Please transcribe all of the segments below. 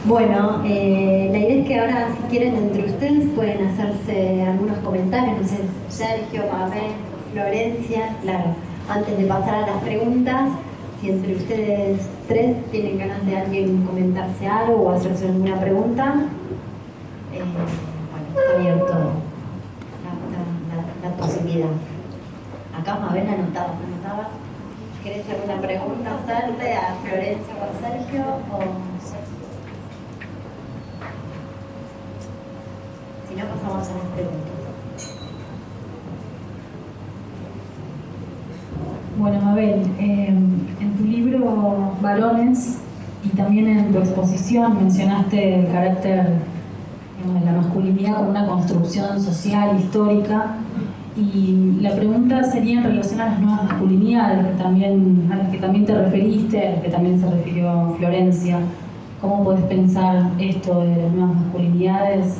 Bueno, la idea es que ahora, si quieren, entre ustedes pueden hacerse algunos comentarios, no sé, Sergio, Mabel, Florencia, claro, antes de pasar a las preguntas, si entre ustedes tres tienen ganas de alguien comentarse algo o hacerse alguna pregunta, bueno, está abierto la posibilidad. Acá Mabel anotabas. ¿Querés alguna pregunta hacerle a Florencia o a Sergio? Si no, pasamos a las preguntas. Bueno, Mabel, en tu libro Varones y también en tu exposición mencionaste el carácter de la masculinidad como una construcción social, histórica, y la pregunta sería en relación a las nuevas masculinidades, a las que también te referiste, a las que también se refirió Florencia. ¿Cómo podés pensar esto de las nuevas masculinidades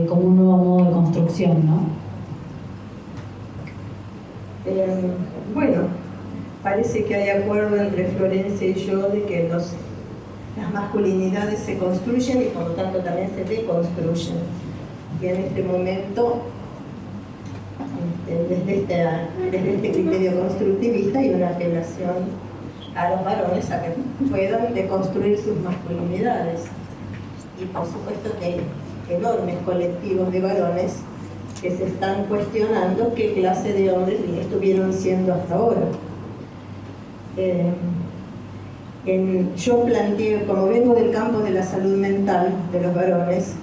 como un nuevo modo de construcción, ¿no? Bueno, parece que hay acuerdo entre Florencia y yo de que las masculinidades se construyen y por lo tanto también se deconstruyen. Y en este momento, desde este criterio constructivista, hay una apelación a los varones a que puedan deconstruir sus masculinidades. Y por supuesto que hay enormes colectivos de varones que se están cuestionando qué clase de hombres estuvieron siendo hasta ahora. Yo planteé, como vengo del campo de la salud mental de los varones,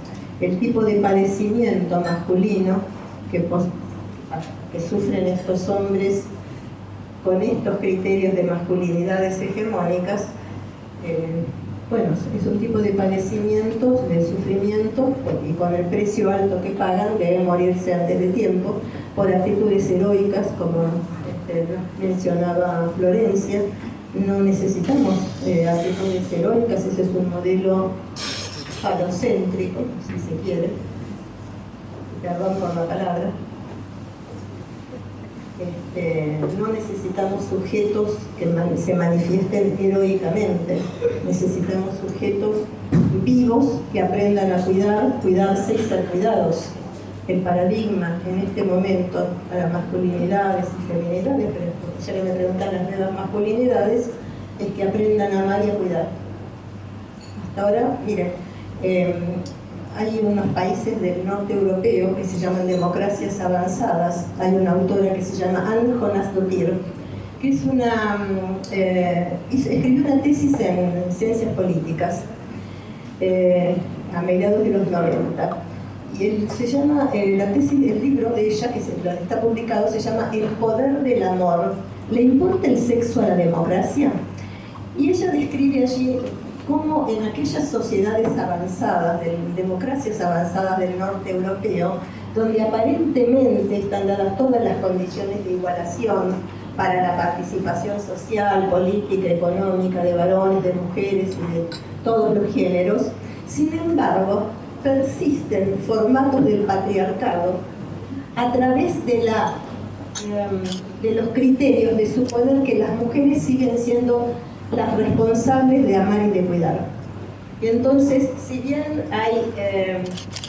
el tipo de padecimiento masculino que sufren estos hombres con estos criterios de masculinidades hegemónicas, bueno, es un tipo de padecimiento, de sufrimiento, y con el precio alto que pagan, deben morirse antes de tiempo por actitudes heroicas, como mencionaba Florencia. No necesitamos actitudes heroicas, ese es un modelo falocéntrico, si se quiere, perdón por la palabra. No necesitamos sujetos que se manifiesten heroicamente, necesitamos sujetos vivos que aprendan a cuidarse y ser cuidados. El paradigma en este momento para masculinidades y feminidades, pero ya que me preguntan las nuevas masculinidades, es que aprendan a amar y a cuidar. Hasta ahora, miren, hay unos países del norte europeo que se llaman democracias avanzadas. Hay una autora que se llama Anne Jonas-Dottir, que escribió una tesis en ciencias políticas a mediados de los 90. Y el libro de ella, que está publicado, se llama El poder del amor. ¿Le importa el sexo a la democracia? Y ella describe allí cómo en aquellas sociedades avanzadas, democracias avanzadas del norte europeo, donde aparentemente están dadas todas las condiciones de igualación para la participación social, política, económica, de varones, de mujeres y de todos los géneros, sin embargo, persisten formatos del patriarcado a través de los criterios de suponer que las mujeres siguen siendo las responsables de amar y de cuidar. Y entonces, si bien hay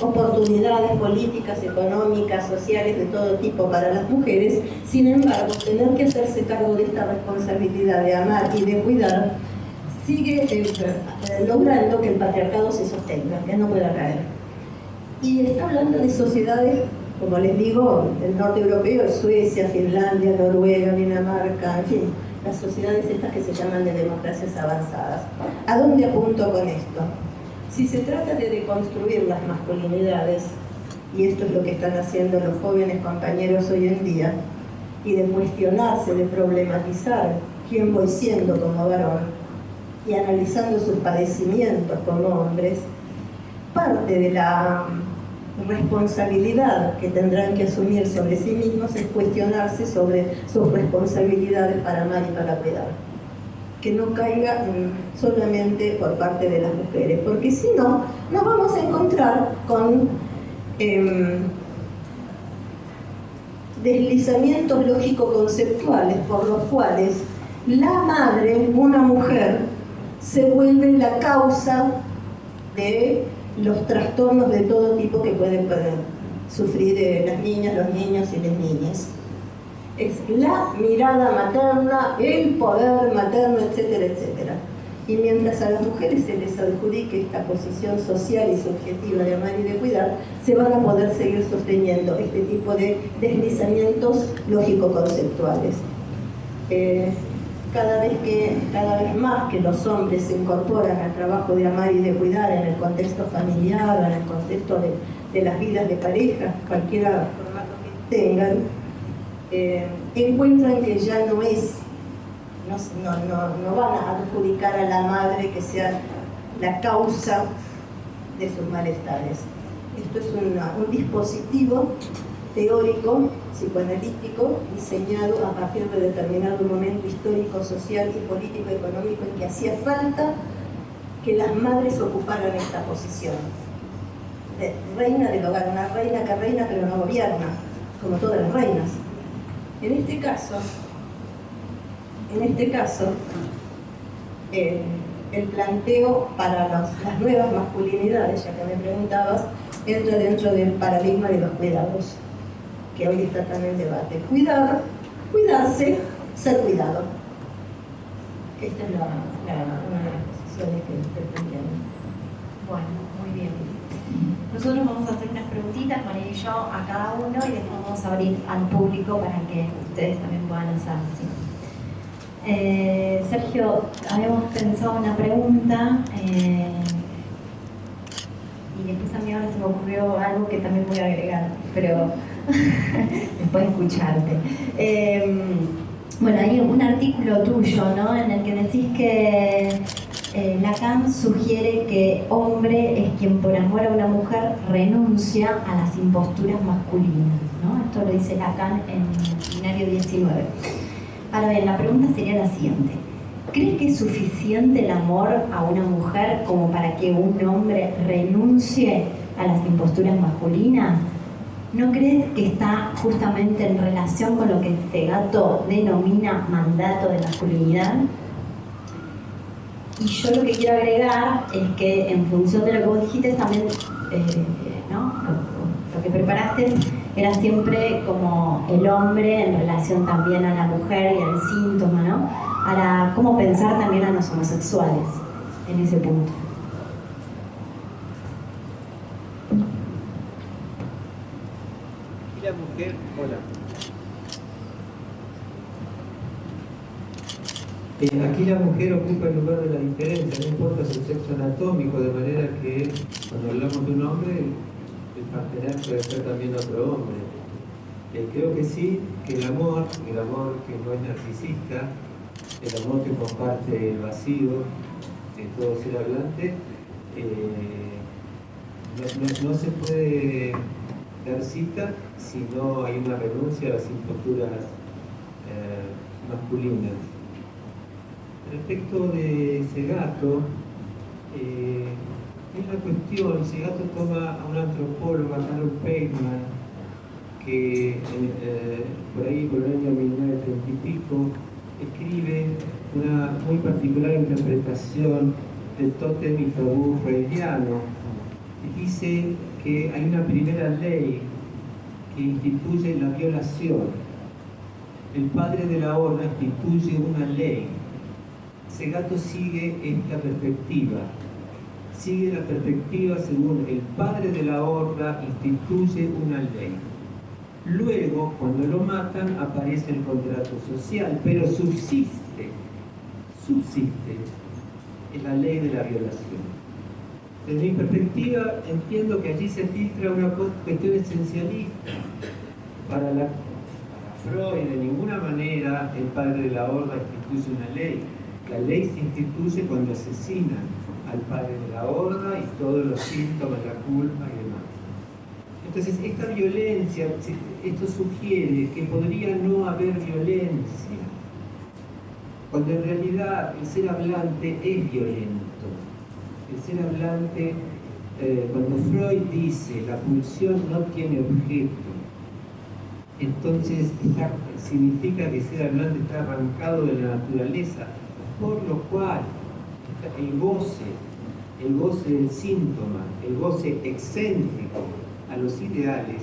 oportunidades políticas, económicas, sociales de todo tipo para las mujeres, sin embargo, tener que hacerse cargo de esta responsabilidad de amar y de cuidar sigue logrando que el patriarcado se sostenga, que no pueda caer. Y está hablando de sociedades, como les digo, del norte europeo, Suecia, Finlandia, Noruega, Dinamarca, en fin, las sociedades estas que se llaman de democracias avanzadas. ¿A dónde apunto con esto? Si se trata de deconstruir las masculinidades, y esto es lo que están haciendo los jóvenes compañeros hoy en día, y de cuestionarse, de problematizar quién voy siendo como varón, y analizando sus padecimientos como hombres, parte de la responsabilidad que tendrán que asumir sobre sí mismos es cuestionarse sobre sus responsabilidades para amar y para cuidar. Que no caiga solamente por parte de las mujeres, porque si no, nos vamos a encontrar con deslizamientos lógico-conceptuales por los cuales la madre, una mujer, se vuelve la causa de los trastornos de todo tipo que pueden sufrir las niñas, los niños y las niñas. Es la mirada materna, el poder materno, etcétera, etcétera. Y mientras a las mujeres se les adjudique esta posición social y subjetiva de amar y de cuidar, se van a poder seguir sosteniendo este tipo de deslizamientos lógico-conceptuales. Cada vez más que los hombres se incorporan al trabajo de amar y de cuidar en el contexto familiar, en el contexto de las vidas de pareja, cualquiera formato que tengan, encuentran que ya no van a adjudicar a la madre que sea la causa de sus malestares. Esto es un dispositivo teórico, psicoanalítico, diseñado a partir de determinado momento histórico, social y político, económico, en que hacía falta que las madres ocuparan esta posición de reina del hogar, una reina que reina pero no gobierna, como todas las reinas. En este caso, el planteo para las nuevas masculinidades, ya que me preguntabas, entra dentro del paradigma de los cuidados, que hoy está tan en debate. Cuidarse, ser cuidado. Esta es una de las posiciones que pretendemos. Bueno, muy bien. Nosotros vamos a hacer unas preguntitas, María y yo, a cada uno, y después vamos a abrir al público para que ustedes también puedan hacer. Sergio, habíamos pensado una pregunta y después a mí ahora se me ocurrió algo que también voy a agregar, pero después de escucharte. Bueno, hay un artículo tuyo, ¿no?, en el que decís que Lacan sugiere que hombre es quien por amor a una mujer renuncia a las imposturas masculinas, ¿no? Esto lo dice Lacan en el Seminario 19. Ahora bien, la pregunta sería la siguiente. ¿Crees que es suficiente el amor a una mujer como para que un hombre renuncie a las imposturas masculinas? ¿No crees que está justamente en relación con lo que Segato denomina mandato de masculinidad? Y yo lo que quiero agregar es que en función de lo que vos dijiste también, ¿no?, lo que preparaste era siempre como el hombre en relación también a la mujer y al síntoma, ¿no? Ahora, ¿cómo pensar también a los homosexuales en ese punto? Y la mujer, hola. Aquí la mujer ocupa el lugar de la diferencia, no importa su sexo anatómico, de manera que cuando hablamos de un hombre, el partener puede ser también otro hombre. Creo que sí, que el amor que no es narcisista, el amor que comparte el vacío de todo ser hablante, no se puede dar cita si no hay una renuncia a las imposturas masculinas. Respecto de Segato, hay una cuestión. Segato toma a una antropóloga, Carol Pateman, que por ahí, por el año 1930 y pico, escribe una muy particular interpretación del tótem y tabú freudiano, y dice que hay una primera ley que instituye la violación. El padre de la horda instituye una ley. Segato sigue esta perspectiva. Sigue la perspectiva según el padre de la horda instituye una ley. Luego, cuando lo matan, aparece el contrato social, pero subsiste en la ley de la violación. Desde mi perspectiva, entiendo que allí se filtra una cuestión esencialista. Para Freud, de ninguna manera el padre de la horda instituye una ley. La ley se instituye cuando asesinan al padre de la horda y todos los síntomas, la culpa y demás. Entonces, esta violencia, esto sugiere que podría no haber violencia, cuando en realidad el ser hablante es violento. El ser hablante, cuando Freud dice la pulsión no tiene objeto, entonces significa que el ser hablante está arrancado de la naturaleza, por lo cual el goce el goce del síntoma, el goce excéntrico a los ideales,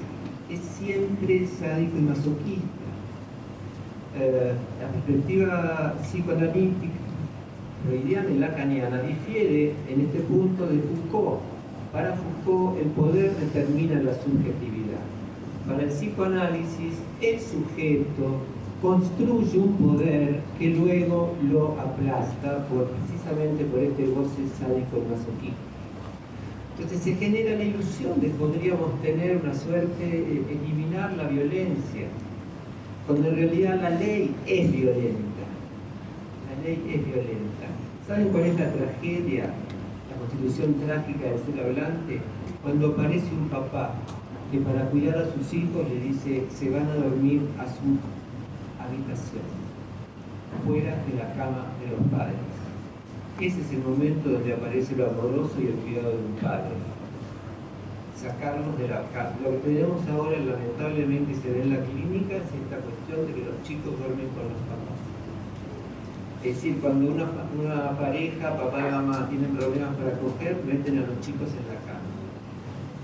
es siempre sádico y masoquista. La perspectiva psicoanalítica, freudiana y lacaniana difiere en este punto de Foucault. Para Foucault el poder determina la subjetividad. Para el psicoanálisis el sujeto construye un poder que luego lo aplasta precisamente por este goce sádico y masoquista. Entonces se genera la ilusión de que podríamos tener una suerte, eliminar la violencia, cuando en realidad la ley es violenta. La ley es violenta. ¿Saben cuál es la tragedia, la constitución trágica del ser hablante? Cuando aparece un papá que para cuidar a sus hijos le dice se van a dormir a su habitación, fuera de la cama de los padres. Ese es el momento donde aparece lo amoroso y el cuidado de un padre. Sacarlos de la casa. Lo que tenemos ahora, lamentablemente, se ve en la clínica, es esta cuestión de que los chicos duermen con los papás. Es decir, cuando una pareja, papá y mamá, tienen problemas para coger, meten a los chicos en la cama,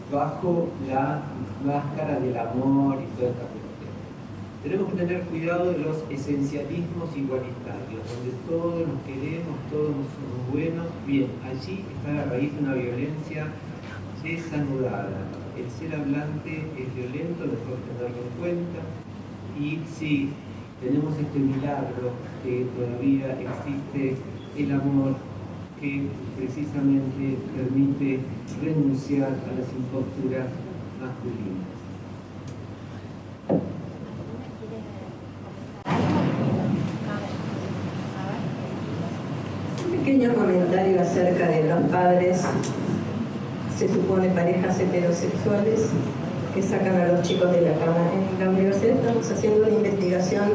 bajo la máscara del amor y toda esta cuestión. Tenemos que tener cuidado de los esencialismos igualitarios, donde todos nos queremos, todos somos buenos. Bien, allí está la raíz de una violencia desanudada. El ser hablante es violento, mejor tenerlo en cuenta. Y sí, tenemos este milagro que todavía existe el amor, que precisamente permite renunciar a las imposturas masculinas. Un pequeño comentario acerca de los padres, se supone parejas heterosexuales, que sacan a los chicos de la cama. En la universidad estamos haciendo una investigación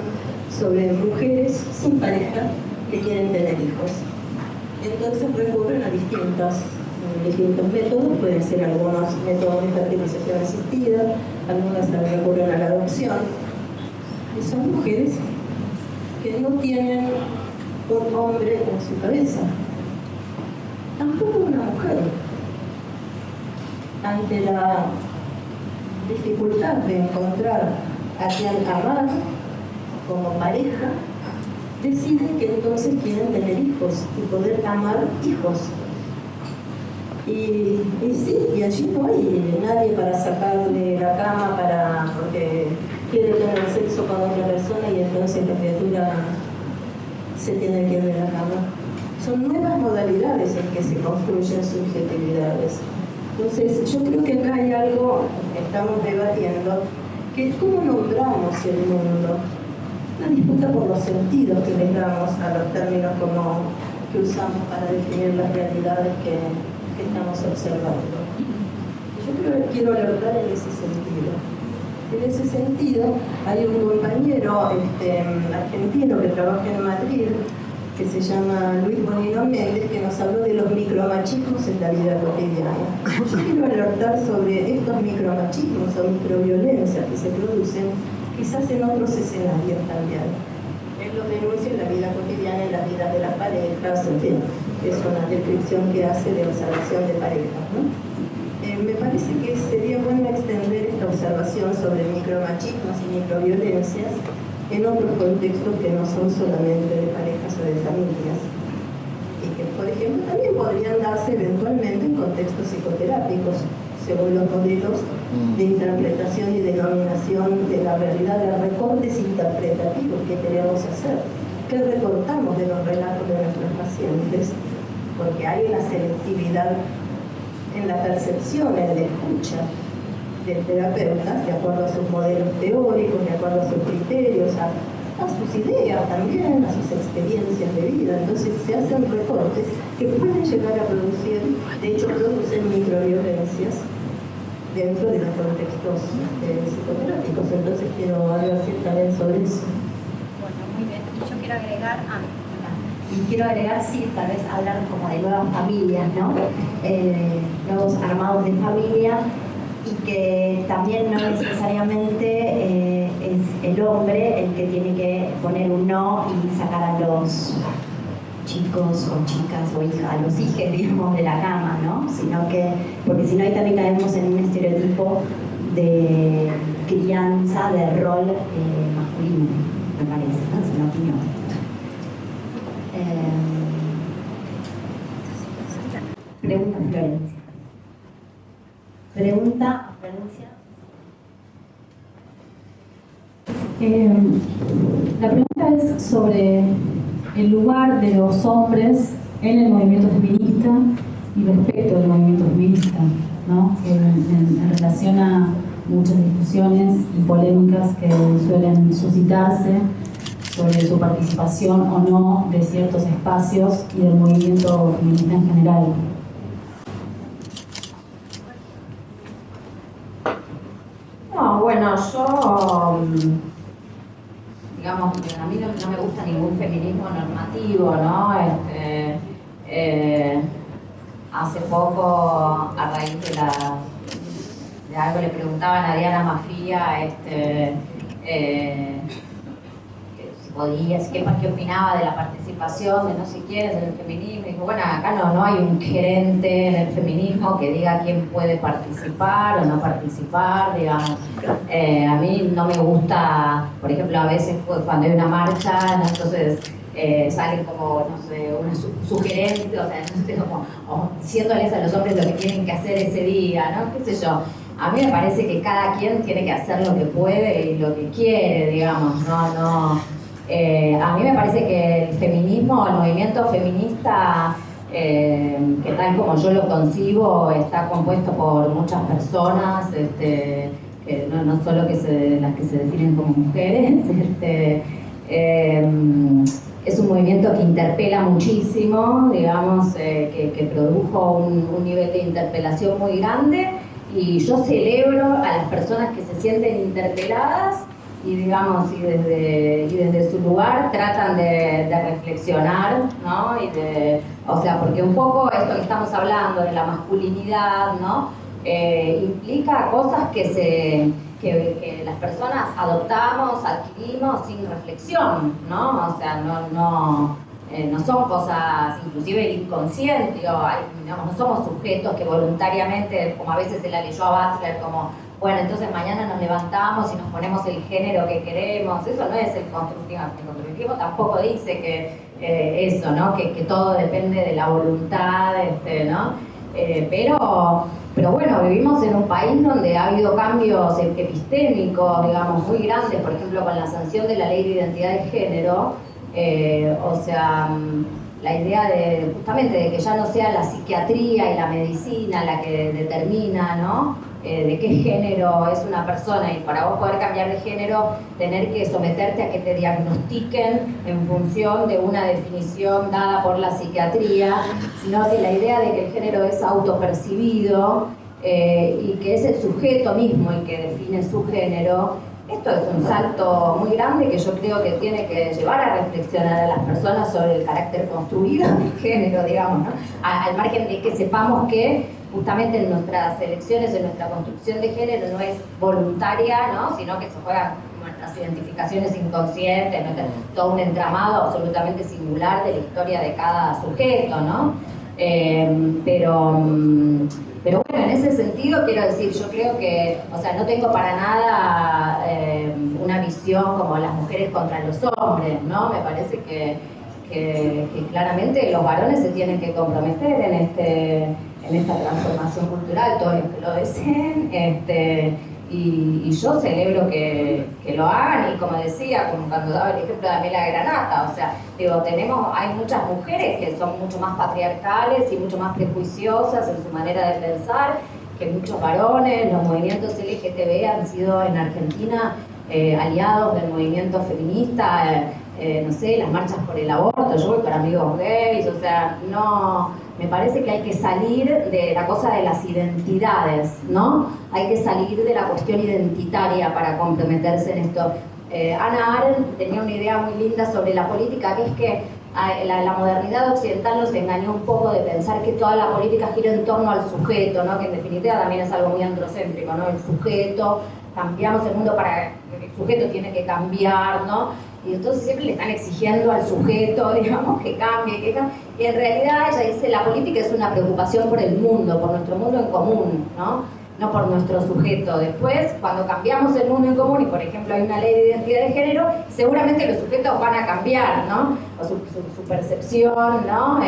sobre mujeres sin pareja que quieren tener hijos. Entonces recurren a distintos métodos, pueden ser algunos métodos de fertilización asistida, algunas recurren a la adopción. Y son mujeres que no tienen un hombre en su cabeza, tampoco una mujer. Ante la dificultad de encontrar a quien amar como pareja, deciden que entonces quieren tener hijos y poder amar hijos. Y sí, y allí no hay nadie para sacar de la cama porque quiere tener sexo con otra persona y entonces la criatura se tiene que ir de la cama. Son nuevas modalidades en que se construyen subjetividades. Entonces, yo creo que acá hay algo que estamos debatiendo, que es cómo nombramos el mundo. La disputa por los sentidos que les damos a los términos que usamos para definir las realidades que estamos observando. Yo quiero alertar en ese sentido. En ese sentido, hay un compañero argentino que trabaja en Madrid, que se llama Luis Bonino Méndez, que nos habló de los micromachismos en la vida cotidiana. Yo quiero alertar sobre estos micromachismos o microviolencias que se producen quizás en otros escenarios también. Él lo denuncia en la vida cotidiana, en la vida de las parejas, en fin, es una descripción que hace de observación de parejas, ¿no? Me parece que sería bueno extender esta observación sobre micromachismos y microviolencias en otros contextos que no son solamente de parejas o de familias, y que, por ejemplo, también podrían darse eventualmente en contextos psicoterápicos, según los modelos de interpretación y denominación de la realidad, de recortes interpretativos que queremos hacer, que recortamos de los relatos de nuestros pacientes, porque hay una selectividad en la percepción, en la escucha del terapeuta, de acuerdo a sus modelos teóricos, de acuerdo a sus criterios, a sus ideas también, a sus experiencias de vida. Entonces se hacen recortes que pueden llegar a producir, de hecho producen microviolencias dentro de los contextos psicoterápicos. Entonces quiero advertir también sobre eso. Bueno, muy bien. Yo quiero agregar, sí, tal vez hablar como de nuevas familias, ¿no? Nuevos armados de familia, y que también no necesariamente es el hombre el que tiene que poner un no y sacar a los chicos o chicas o hijas, a los hijos, digamos, de la cama, ¿no? Sino que, porque si no ahí también caemos en un estereotipo de crianza, de rol masculino, me parece, ¿no? Es una opinión. Pregunta a Florencia. Pregunta a Florencia. La pregunta es sobre el lugar de los hombres en el movimiento feminista y respecto del movimiento feminista, ¿no? En relación a muchas discusiones y polémicas que suelen suscitarse sobre su participación o no de ciertos espacios y del movimiento feminista en general. No, bueno, yo, digamos, a mí no me gusta ningún feminismo normativo, ¿no? Hace poco, a raíz de algo le preguntaban a Diana Mafia, qué opinaba de la participación de no sé quiénes en el feminismo. Y dijo, bueno, acá no hay un gerente en el feminismo que diga quién puede participar o no participar, digamos. A mí no me gusta, por ejemplo, a veces cuando hay una marcha, ¿no? Entonces salen como, no sé, una sugerencia, o sea, no sé, como diciéndoles a los hombres lo que tienen que hacer ese día, ¿no? Qué sé yo. A mí me parece que cada quien tiene que hacer lo que puede y lo que quiere, digamos, a mí me parece que el feminismo, el movimiento feminista, que tal como yo lo concibo, está compuesto por muchas personas, que no solo las que se definen como mujeres. Es un movimiento que interpela muchísimo, digamos, que produjo un nivel de interpelación muy grande, y yo celebro a las personas que se sienten interpeladas y, digamos, y desde su lugar tratan de reflexionar, ¿no? O sea, porque un poco esto que estamos hablando de la masculinidad, ¿no? Implica cosas que las personas adoptamos, adquirimos sin reflexión, ¿no? O sea, no son cosas, inclusive inconscientes, digamos, no somos sujetos que voluntariamente, como a veces se la leyó a Butler, como, bueno, entonces mañana nos levantamos y nos ponemos el género que queremos. Eso no es el constructivismo. El constructivismo tampoco dice que eso, ¿no? Que todo depende de la voluntad, ¿no? Pero bueno, vivimos en un país donde ha habido cambios epistémicos, digamos, muy grandes, por ejemplo, con la sanción de la Ley de Identidad de Género. O sea, la idea justamente de que ya no sea la psiquiatría y la medicina la que determina, ¿no? De qué género es una persona, y para vos poder cambiar de género tener que someterte a que te diagnostiquen en función de una definición dada por la psiquiatría, sino que la idea de que el género es autopercibido y que es el sujeto mismo el que define su género. Esto es un salto muy grande que yo creo que tiene que llevar a reflexionar a las personas sobre el carácter construido del género, digamos, ¿no? Al margen de que sepamos que justamente en nuestras elecciones, en nuestra construcción de género no es voluntaria, ¿no? Sino que se juegan nuestras identificaciones inconscientes, todo un entramado absolutamente singular de la historia de cada sujeto, ¿no? Pero bueno, en ese sentido quiero decir, yo creo que, o sea, no tengo para nada una visión como las mujeres contra los hombres, ¿no? Me parece que claramente los varones se tienen que comprometer en esta transformación cultural, todos los que lo deseen, y yo celebro que lo hagan, y como decía, como cuando daba el ejemplo de Amela Granata, o sea, digo, hay muchas mujeres que son mucho más patriarcales y mucho más prejuiciosas en su manera de pensar que muchos varones. Los movimientos LGTB han sido en Argentina aliados del movimiento feminista, no sé, las marchas por el aborto, yo voy con amigos gays, o sea, no... Me parece que hay que salir de la cosa de las identidades, ¿no? Hay que salir de la cuestión identitaria para comprometerse en esto. Hannah Arendt tenía una idea muy linda sobre la política, que es que la modernidad occidental nos engañó un poco de pensar que toda la política gira en torno al sujeto, ¿no? Que en definitiva también es algo muy androcéntrico, ¿no? El sujeto, cambiamos el mundo para... El sujeto tiene que cambiar, ¿no? Y entonces siempre le están exigiendo al sujeto, digamos, que cambie, y en realidad ella dice, la política es una preocupación por el mundo, por nuestro mundo en común, no por nuestro sujeto. Después, cuando cambiamos el mundo en común, y por ejemplo hay una ley de identidad de género, seguramente los sujetos van a cambiar, ¿no? O su percepción, ¿no?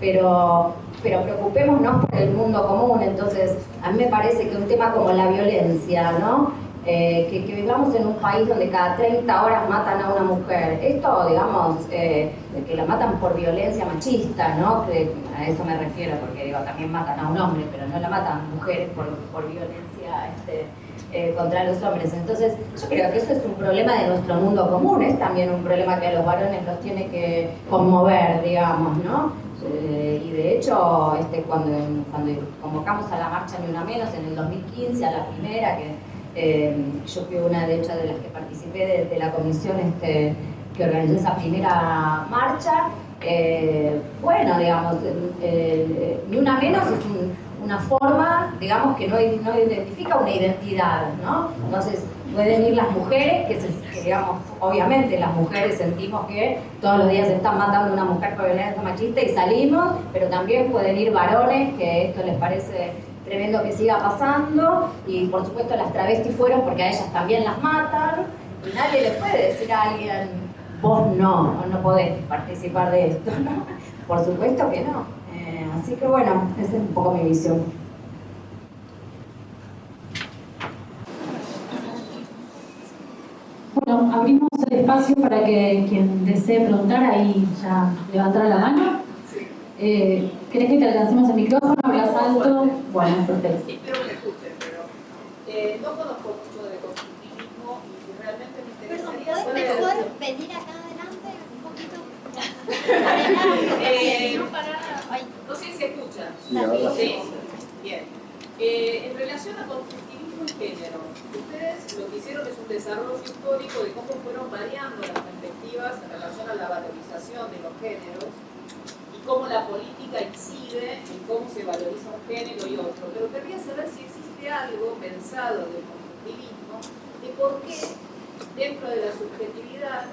Pero preocupémonos por el mundo común. Entonces, a mí me parece que un tema como la violencia, ¿no? Que vivamos en un país donde cada 30 horas matan a una mujer. Esto, digamos, de que la matan por violencia machista, ¿no? Que a eso me refiero, porque digo, también matan a un hombre, pero no la matan mujeres por violencia contra los hombres. Entonces, yo creo que eso es un problema de nuestro mundo común, es también un problema que a los varones los tiene que conmover, digamos, ¿no? Y de hecho, cuando convocamos a la marcha Ni Una Menos en el 2015, a la primera, yo fui una de hecho de las que participé de la comisión que organizó esa primera marcha, bueno, digamos, Ni Una Menos es una forma, digamos, que no identifica una identidad, ¿no? Entonces, pueden ir las mujeres, que digamos, obviamente las mujeres sentimos que todos los días se están matando a una mujer por violencia machista y salimos, pero también pueden ir varones, que esto les parece tremendo que siga pasando, y por supuesto las travestis fueron porque a ellas también las matan, y nadie le puede decir a alguien, vos no podés participar de esto, ¿no? Por supuesto que no. Así que bueno, esa es un poco mi visión. Bueno, abrimos el espacio para que quien desee preguntar ahí ya levantara la mano. ¿Querés que te alcancemos el micrófono? ¿Hablas alto? Bueno, perfecto. Sí, espero que me escuchen, pero no conozco mucho de constructivismo y realmente me interesaría ¿Podés saber... mejor venir acá adelante un poquito? No sé si se escucha. Sí. Bien. En relación a constructivismo y género, ustedes lo que hicieron es un desarrollo histórico de cómo fueron variando las perspectivas en relación a la valorización de los géneros y cómo la política incide en cómo se valoriza un género y otro. Pero querría saber si existe algo pensado del constructivismo de por qué dentro de la subjetividad,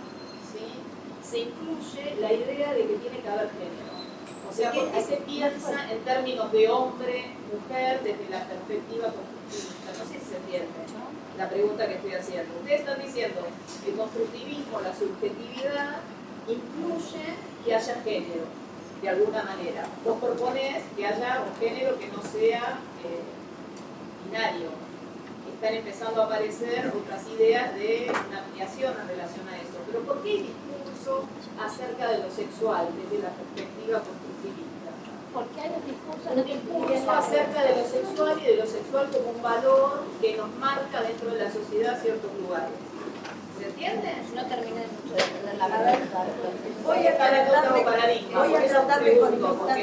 ¿sí?, se incluye la idea de que tiene que haber género. O sea, ¿por qué se piensa en términos de hombre, mujer, desde la perspectiva constructivista? No sé si se entiende, ¿no?, la pregunta que estoy haciendo. Ustedes están diciendo que el constructivismo, la subjetividad, incluye que haya género, de alguna manera. Vos proponés que haya un género que no sea binario. Están empezando a aparecer otras ideas de una ampliación en relación a eso. Pero ¿por qué el discurso acerca de lo sexual desde la perspectiva constructivista? Porque hay un discurso Acerca de lo sexual y de lo sexual como un valor que nos marca dentro de la sociedad ciertos lugares. ¿Se entiende? No terminé mucho de entender la pregunta. Voy a tratar de paradigma. Voy a tratar de contestar.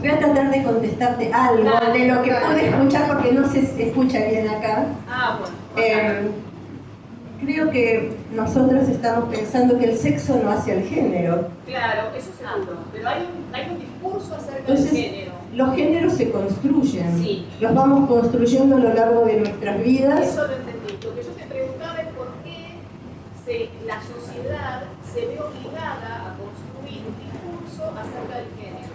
Voy a tratar de contestarte algo de lo que pude escuchar porque no se escucha bien acá. Bueno. Creo que nosotros estamos pensando que el sexo no hace al género. Claro, eso seguro. Pero hay un discurso acerca del género. Los géneros se construyen. Sí. Los vamos construyendo a lo largo de nuestras vidas. Eso lo entendí. Lo que yo te preguntaba es por qué la sociedad se ve obligada a construir un discurso acerca del género.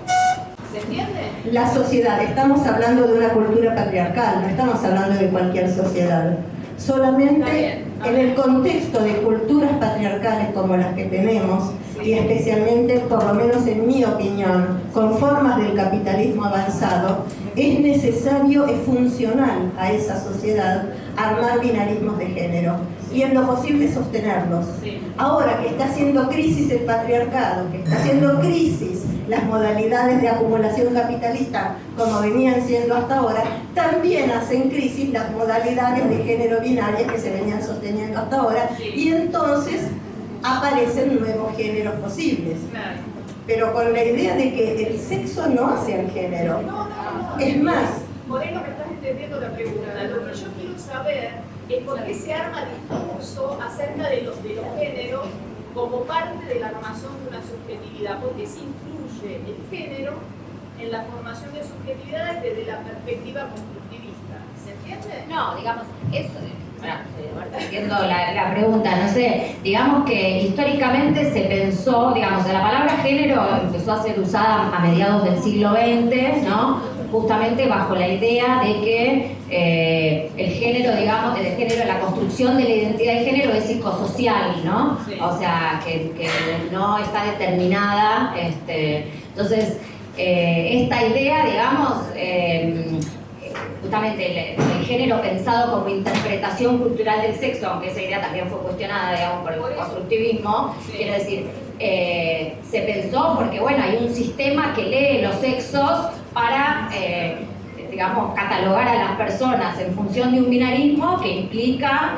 ¿Se entiende? La sociedad, estamos hablando de una cultura patriarcal, no estamos hablando de cualquier sociedad. Solamente en el contexto de culturas patriarcales como las que tenemos, y especialmente, por lo menos en mi opinión, con formas del capitalismo avanzado, es necesario, es funcional a esa sociedad armar binarismos de género y en lo posible sostenerlos. Ahora que está haciendo crisis el patriarcado, que está haciendo crisis las modalidades de acumulación capitalista como venían siendo hasta ahora, también hacen crisis las modalidades de género binarias que se venían sosteniendo hasta ahora, y entonces aparecen nuevos géneros posibles. Pero con la idea de que el sexo no hace al género. Es más, por ahí no me estás entendiendo la pregunta. Lo que yo quiero saber es por qué se arma discurso acerca de los géneros como parte de la armación de una subjetividad, porque se incluye el género en la formación de subjetividades desde la perspectiva constructivista. ¿Se entiende? No, digamos, eso, entiendo la pregunta, no sé, digamos que históricamente se pensó, digamos, la palabra género empezó a ser usada a mediados del siglo XX, ¿no? Justamente bajo la idea de que el género, digamos, el género, la construcción de la identidad de género es psicosocial, ¿no? Sí. O sea, que no está determinada. Entonces, esta idea, digamos, justamente el género pensado como interpretación cultural del sexo, aunque esa idea también fue cuestionada, digamos, por el constructivismo, sí. Quiero decir, se pensó porque, bueno, hay un sistema que lee los sexos para, digamos, catalogar a las personas en función de un binarismo que implica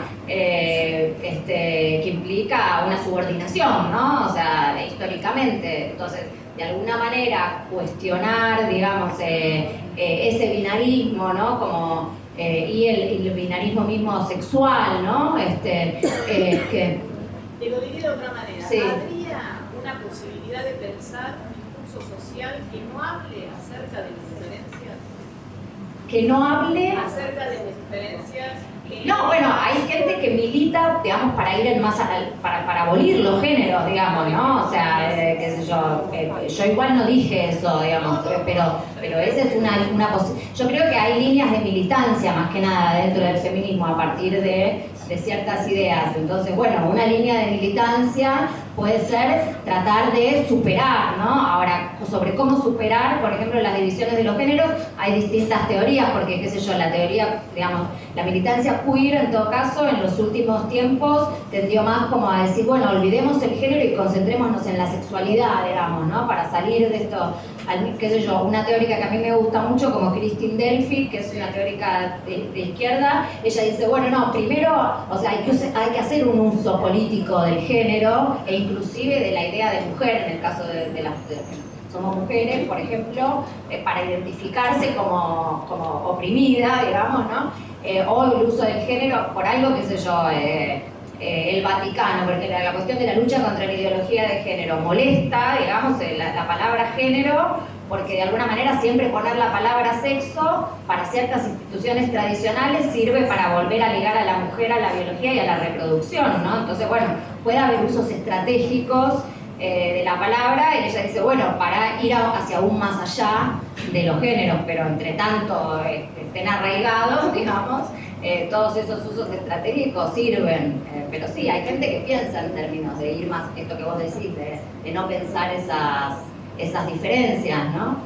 una subordinación, ¿no? O sea, históricamente. Entonces, de alguna manera, cuestionar, digamos, ese binarismo, ¿no? Como, y el binarismo mismo sexual, ¿no? Te lo diré de otra manera. Sí. ¿Habría una posibilidad de pensar un discurso social que no hable acerca de las diferencias? Que no hable acerca de las diferencias. No, bueno, hay gente que milita, digamos, para ir en más para abolir los géneros, digamos, ¿no? O sea, qué sé yo igual no dije eso, digamos, pero esa es una posibilidad. Yo creo que hay líneas de militancia más que nada dentro del feminismo a partir de ciertas ideas. Entonces, bueno, una línea de militancia puede ser tratar de superar, ¿no? Ahora, sobre cómo superar, por ejemplo, las divisiones de los géneros, hay distintas teorías, porque, qué sé yo, la teoría, digamos, la militancia queer, en todo caso, en los últimos tiempos, tendió más como a decir, bueno, olvidemos el género y concentrémonos en la sexualidad, digamos, ¿no? Para salir de esto, qué sé yo, una teórica que a mí me gusta mucho, como Christine Delphi, que es una teórica de izquierda, ella dice, bueno, no, primero, o sea, hay que hacer un uso político del género, e inclusive de la idea de mujer, en el caso de las somos mujeres, por ejemplo, para identificarse como oprimida, digamos, ¿no? O el uso del género por algo, qué sé yo, el Vaticano, porque la cuestión de la lucha contra la ideología de género molesta, digamos, la palabra género, porque de alguna manera siempre poner la palabra sexo para ciertas instituciones tradicionales sirve para volver a ligar a la mujer a la biología y a la reproducción, ¿no? Entonces, bueno, puede haber usos estratégicos de la palabra, y ella dice, bueno, para ir hacia aún más allá de los géneros, pero entre tanto estén arraigados, digamos, todos esos usos estratégicos sirven, pero sí, hay gente que piensa en términos de ir más, esto que vos decís, de no pensar esas diferencias, ¿no?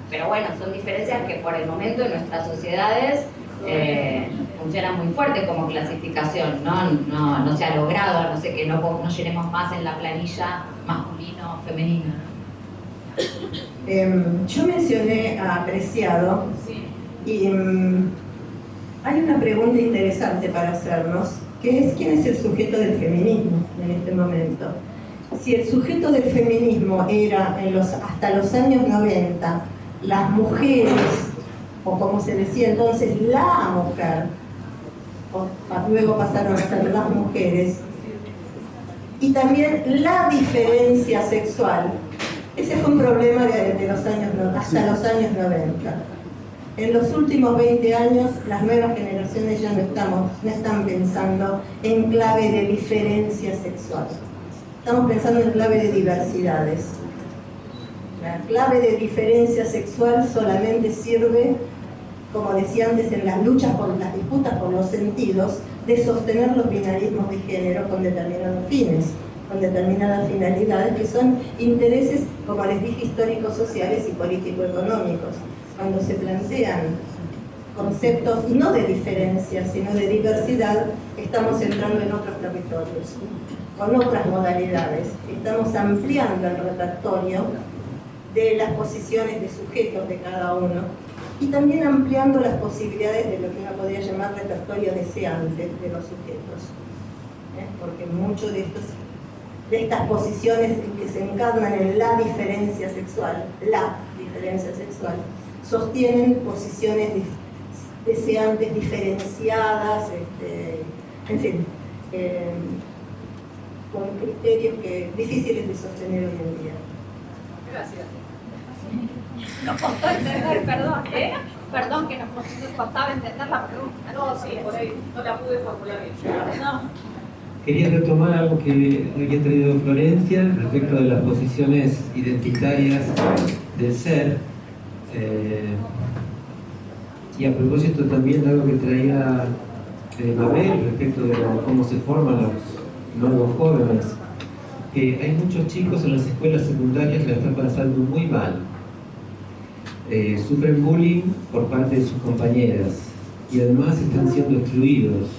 Pero bueno, son diferencias que por el momento en nuestras sociedades funcionan muy fuerte como clasificación, no se ha logrado, no sé, que no llenemos más en la planilla masculino o femenino. Yo mencioné a Preciado, y hay una pregunta interesante para hacernos, que es ¿quién es el sujeto del feminismo en este momento? Si el sujeto del feminismo era hasta los años 90 las mujeres, o como se decía entonces, la mujer, luego pasaron a ser las mujeres, y también la diferencia sexual. Ese fue un problema de los años, hasta los años 90. En los últimos 20 años, las nuevas generaciones ya no están pensando en clave de diferencia sexual. Estamos pensando en clave de diversidades. La clave de diferencia sexual solamente sirve, como decía antes, en las luchas por las disputas por los sentidos, de sostener los binarismos de género con determinados fines, con determinadas finalidades, que son intereses, como les dije, históricos, sociales y político-económicos. Cuando se plantean conceptos no de diferencia, sino de diversidad, estamos entrando en otros territorios, con otras modalidades. Estamos ampliando el repertorio de las posiciones de sujetos de cada uno, y también ampliando las posibilidades de lo que uno podría llamar repertorio deseante de los sujetos. Porque muchos de estas posiciones que se encarnan en la diferencia sexual, sostienen posiciones deseantes, diferenciadas, en fin, con criterios difíciles de sostener hoy en día. Gracias. Nos costó entender, perdón, perdón que nos costaba entender la pregunta. No, sí, por ahí no la pude formular bien. No. Quería retomar algo que había traído Florencia respecto de las posiciones identitarias del ser. Y a propósito también de algo que traía Mabel respecto de cómo se forman los nuevos jóvenes. Hay muchos chicos en las escuelas secundarias que la están pasando muy mal. Sufren bullying por parte de sus compañeras y además están siendo excluidos.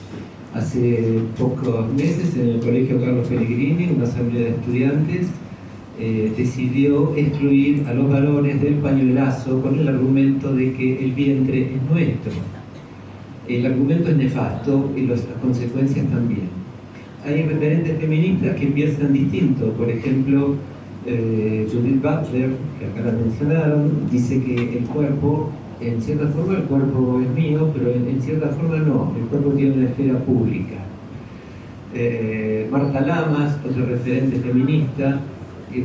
Hace pocos meses en el Colegio Carlos Pellegrini, una asamblea de estudiantes decidió excluir a los varones del pañuelazo con el argumento de que el vientre es nuestro. El argumento es nefasto y las consecuencias también. Hay referentes feministas que piensan distinto. Por ejemplo, Judith Butler, que acá la mencionaron, dice que el cuerpo, en cierta forma el cuerpo es mío, pero en cierta forma no, el cuerpo tiene una esfera pública. Marta Lamas, otra referente feminista,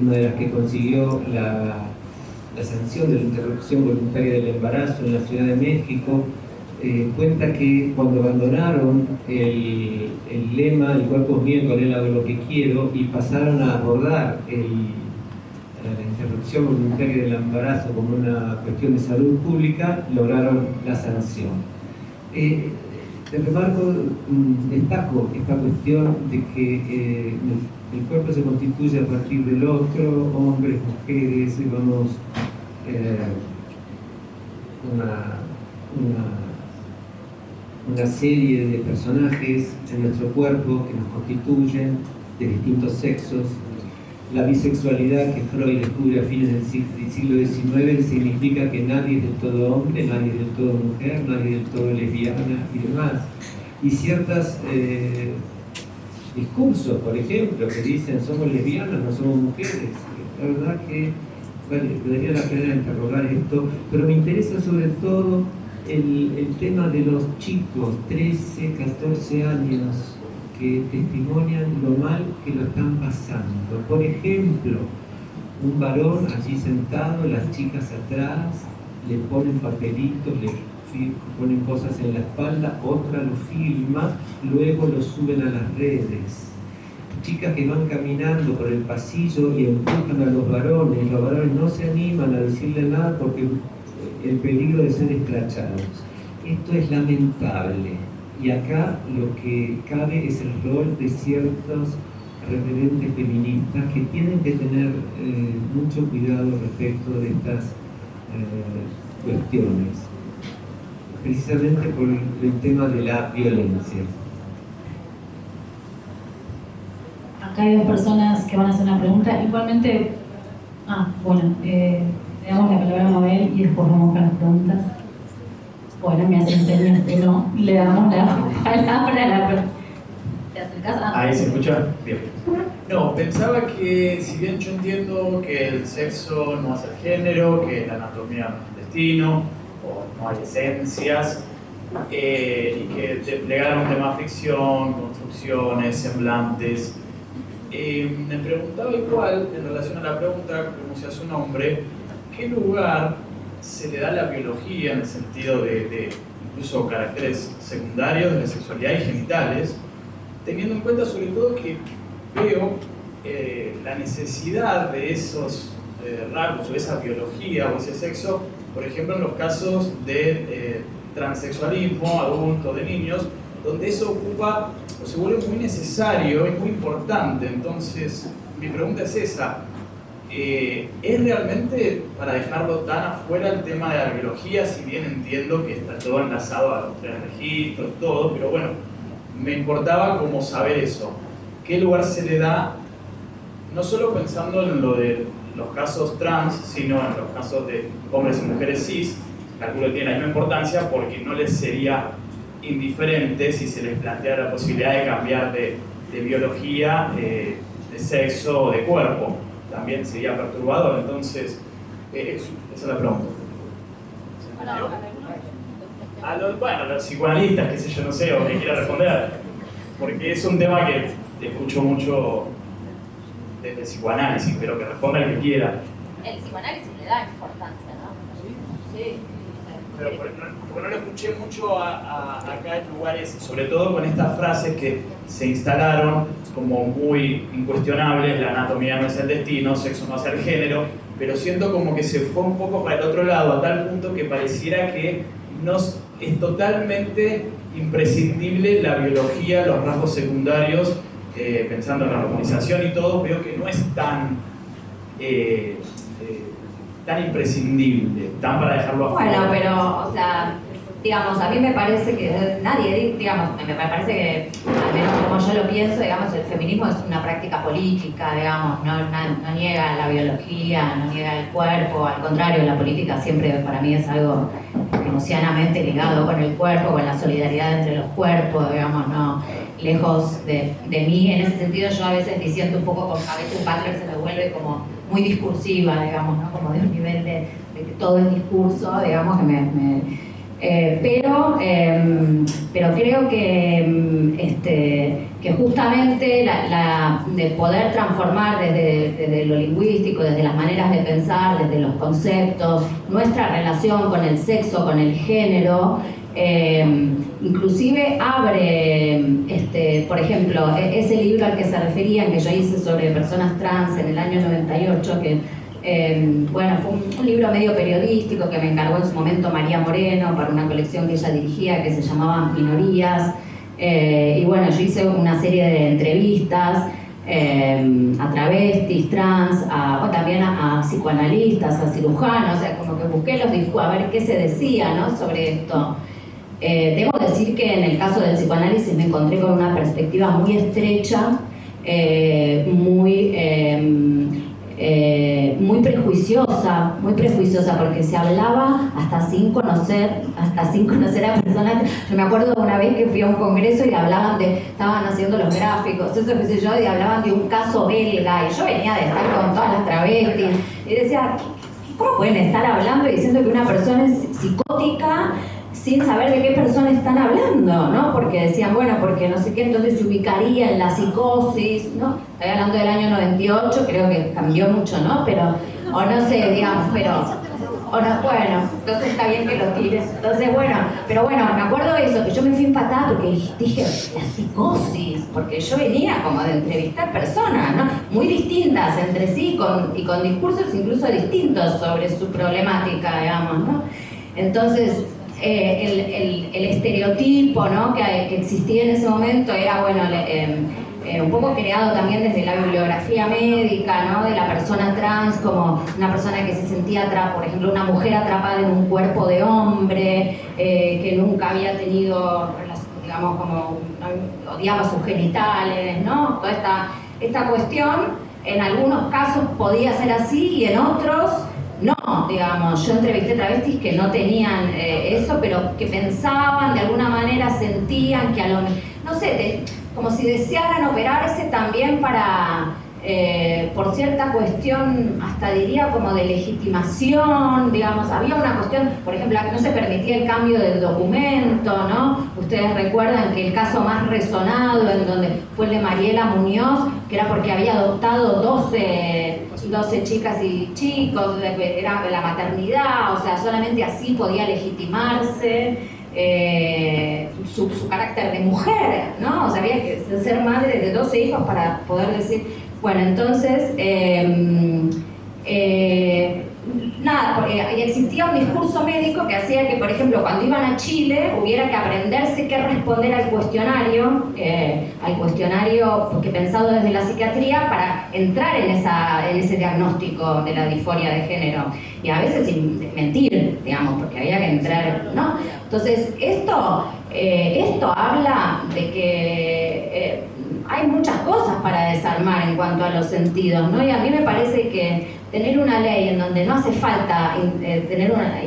una de las que consiguió la sanción de la interrupción voluntaria del embarazo en la Ciudad de México, cuenta que cuando abandonaron el lema "el cuerpo es mío, con él hago lo que quiero" y pasaron a abordar la interrupción voluntaria del embarazo como una cuestión de salud pública, lograron la sanción. Destaco esta cuestión de que el cuerpo se constituye a partir del otro, hombres, mujeres, una serie de personajes en nuestro cuerpo que nos constituyen de distintos sexos. La bisexualidad que Freud descubre a fines del siglo XIX significa que nadie es del todo hombre, nadie es del todo mujer, nadie es del todo lesbiana y demás. Y ciertos discursos, por ejemplo, que dicen somos lesbianas, no somos mujeres. La verdad que valdría la pena interrogar esto, pero me interesa sobre todo el tema de los chicos, 13, 14 años, que testimonian lo mal que lo están pasando. Por ejemplo, un varón allí sentado, las chicas atrás, le ponen papelitos, le ponen cosas en la espalda, otra lo filma, luego lo suben a las redes. Chicas que van caminando por el pasillo y empujan a los varones no se animan a decirle nada porque el peligro de ser escrachados. Esto es lamentable. Y acá lo que cabe es el rol de ciertos referentes feministas que tienen que tener mucho cuidado respecto de estas cuestiones, precisamente por el tema de la violencia. Acá hay dos personas que van a hacer una pregunta. Igualmente, le damos la palabra a Mabel y después vamos con las preguntas. Bueno, me hacen señas que no, le damos la palabra a la persona. ¿Te acercás? Ahí se escucha bien. No, pensaba que si bien yo entiendo que el sexo no es el género, que la anatomía no es el destino, o no hay esencias, y que desplegaron un tema ficción, construcciones, semblantes, me preguntaba igual, en relación a la pregunta, como se hace un hombre, ¿qué lugar se le da a la biología en el sentido de incluso caracteres secundarios de la sexualidad y genitales, teniendo en cuenta sobre todo que veo la necesidad de esos rasgos o esa biología o ese sexo, por ejemplo en los casos de transexualismo adulto, de niños, donde eso ocupa o se vuelve muy necesario y muy importante. Entonces mi pregunta es esa: ¿es realmente para dejarlo tan afuera el tema de la biología, si bien entiendo que está todo enlazado a los 3 registros, todo, pero bueno, me importaba como saber eso? ¿Qué lugar se le da, no solo pensando en lo de los casos trans, sino en los casos de hombres y mujeres cis? Calculo que tiene la misma importancia porque no les sería indiferente si se les planteara la posibilidad de cambiar de biología, de sexo o de cuerpo. También sería perturbador. Entonces, esa es la pregunta. A los psicoanalistas, qué sé yo, no sé, o que quiera responder, porque es un tema que escucho mucho desde el psicoanálisis, pero que responda el que quiera. El psicoanálisis le da importancia, ¿no? pero porque no lo escuché mucho acá en lugares, sobre todo con estas frases que se instalaron como muy incuestionables: la anatomía no es el destino, sexo no es el género, pero siento como que se fue un poco para el otro lado, a tal punto que pareciera que es totalmente imprescindible la biología, los rasgos secundarios, pensando en la hormonización y todo. Veo que no es tan imprescindible, tan para dejarlo afuera. Bueno, pero, o sea, digamos, a mí me parece que nadie, digamos, me parece que, al menos como yo lo pienso, digamos, el feminismo es una práctica política, digamos, no niega la biología, no niega el cuerpo, al contrario, la política siempre para mí es algo emocionalmente ligado con el cuerpo, con la solidaridad entre los cuerpos, digamos, no lejos de mí. En ese sentido, yo a veces diciendo un poco, a veces Butler se me vuelve como muy discursiva, digamos, ¿no? Como de un nivel de que todo es discurso, digamos, que pero creo que justamente de poder transformar desde lo lingüístico, desde las maneras de pensar, desde los conceptos, nuestra relación con el sexo, con el género, inclusive abre, por ejemplo, ese libro al que se referían, que yo hice sobre personas trans en el año 98, que bueno, fue un libro medio periodístico que me encargó en su momento María Moreno para una colección que ella dirigía que se llamaba Minorías, y bueno, yo hice una serie de entrevistas a travestis, trans, también a psicoanalistas, a cirujanos, o sea, como que busqué los discursos, a ver qué se decía, ¿no?, sobre esto. Debo decir que en el caso del psicoanálisis me encontré con una perspectiva muy estrecha, muy prejuiciosa, porque se hablaba hasta sin conocer a personas. Yo me acuerdo de una vez que fui a un congreso y estaban haciendo los gráficos, eso qué sé yo, y hablaban de un caso belga, y yo venía de estar con todas las travestis, y decía, ¿cómo pueden estar hablando y diciendo que una persona es psicótica sin saber de qué persona están hablando, ¿no? Porque decían, bueno, porque no sé qué, entonces se ubicaría en la psicosis, ¿no? Estoy hablando del año 98, creo que cambió mucho, ¿no? Pero, o no sé, digamos, bueno, entonces está bien que lo tires. Entonces, bueno, pero bueno, me acuerdo de eso, que yo me fui empatada porque dije, la psicosis, porque yo venía como de entrevistar personas, ¿no?, muy distintas entre sí y con discursos incluso distintos sobre su problemática, digamos, ¿no? Entonces, el estereotipo, ¿no?, que existía en ese momento era, bueno, un poco creado también desde la bibliografía médica, ¿no?, de la persona trans como una persona que se sentía por ejemplo, una mujer atrapada en un cuerpo de hombre, que nunca había tenido, digamos, como odiaba sus genitales, ¿no? Toda esta cuestión, en algunos casos podía ser así y en otros no, digamos. Yo entrevisté travestis que no tenían eso, pero que pensaban, de alguna manera sentían que no sé, como si desearan operarse también para, por cierta cuestión, hasta diría como de legitimación, digamos. Había una cuestión, por ejemplo, que no se permitía el cambio del documento, ¿no? Ustedes recuerdan que el caso más resonado, en donde fue el de Mariela Muñoz, que era porque había adoptado 12 chicas y chicos, era la maternidad, o sea, solamente así podía legitimarse su carácter de mujer, ¿no? O sea, había que ser madre de 12 hijos para poder decir, bueno, entonces, nada, porque existía un discurso médico que hacía que, por ejemplo, cuando iban a Chile hubiera que aprenderse qué responder al cuestionario porque pensado desde la psiquiatría para entrar en ese diagnóstico de la disforia de género, y a veces sin mentir, digamos, porque había que entrar, ¿no? Entonces, esto habla de que hay muchas cosas para desarmar en cuanto a los sentidos, ¿no? Y a mí me parece que tener una ley en donde no hace falta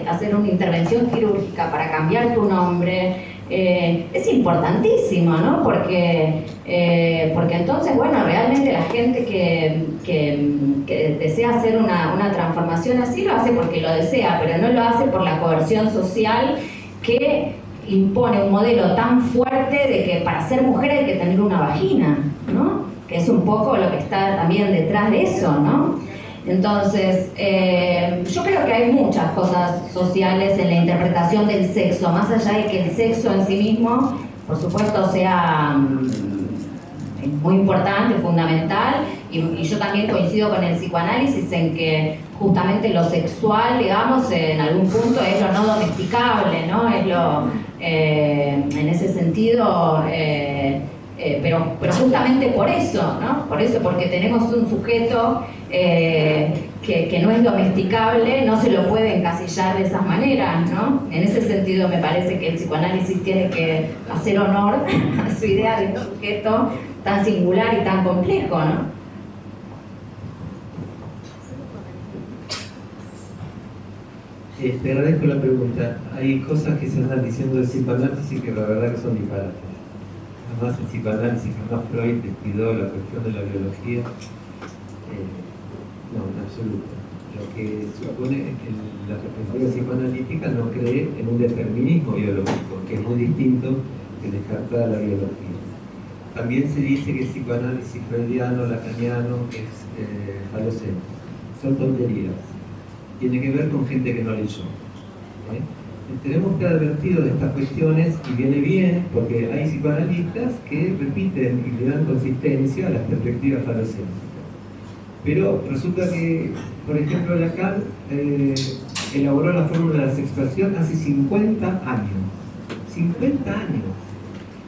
hacer una intervención quirúrgica para cambiar tu nombre es importantísimo, ¿no? Porque entonces, bueno, realmente la gente que desea hacer una transformación así lo hace porque lo desea, pero no lo hace por la coerción social que impone un modelo tan fuerte de que para ser mujer hay que tener una vagina, ¿no? Que es un poco lo que está también detrás de eso, ¿no? Entonces, yo creo que hay muchas cosas sociales en la interpretación del sexo, más allá de que el sexo en sí mismo, por supuesto, sea muy importante, fundamental, y yo también coincido con el psicoanálisis en que justamente lo sexual, digamos, en algún punto es lo no domesticable, ¿no? Es lo, en ese sentido, pero justamente por eso, ¿no? Por eso, porque tenemos un sujeto que no es domesticable, no se lo puede encasillar de esas maneras, ¿no? En ese sentido me parece que el psicoanálisis tiene que hacer honor a su idea de un sujeto tan singular y tan complejo, ¿no? Te agradezco la pregunta. Hay cosas que se andan diciendo del psicoanálisis que la verdad que son disparates. Además el psicoanálisis, jamás Freud descuidó la cuestión de la biología. No, en absoluto. Lo que supone es que la perspectiva psicoanalítica no cree en un determinismo biológico, que es muy distinto que descartar la biología. También se dice que el psicoanálisis freudiano, lacaniano, es falocéntrico. Son tonterías. Tiene que ver con gente que no leyó. Tenemos que advertir de estas cuestiones y viene bien porque hay psicoanalistas que repiten y le dan consistencia a las perspectivas falocéntricas. Pero resulta que, por ejemplo, Lacan elaboró la fórmula de la sexuación hace 50 años. 50 años.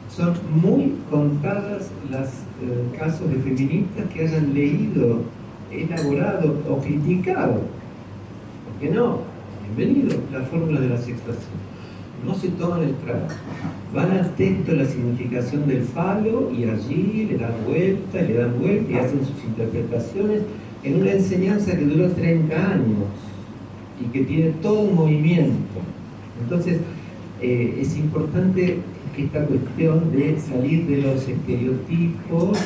Son muy contadas los casos de feministas que hayan leído, elaborado o criticado. ¿Por qué no? Bienvenido, la fórmula de la sexuación. No se toman el trabajo. Van al texto de la significación del falo y allí le dan vuelta y hacen sus interpretaciones en una enseñanza que duró 30 años y que tiene todo un movimiento. Entonces, es importante esta cuestión de salir de los estereotipos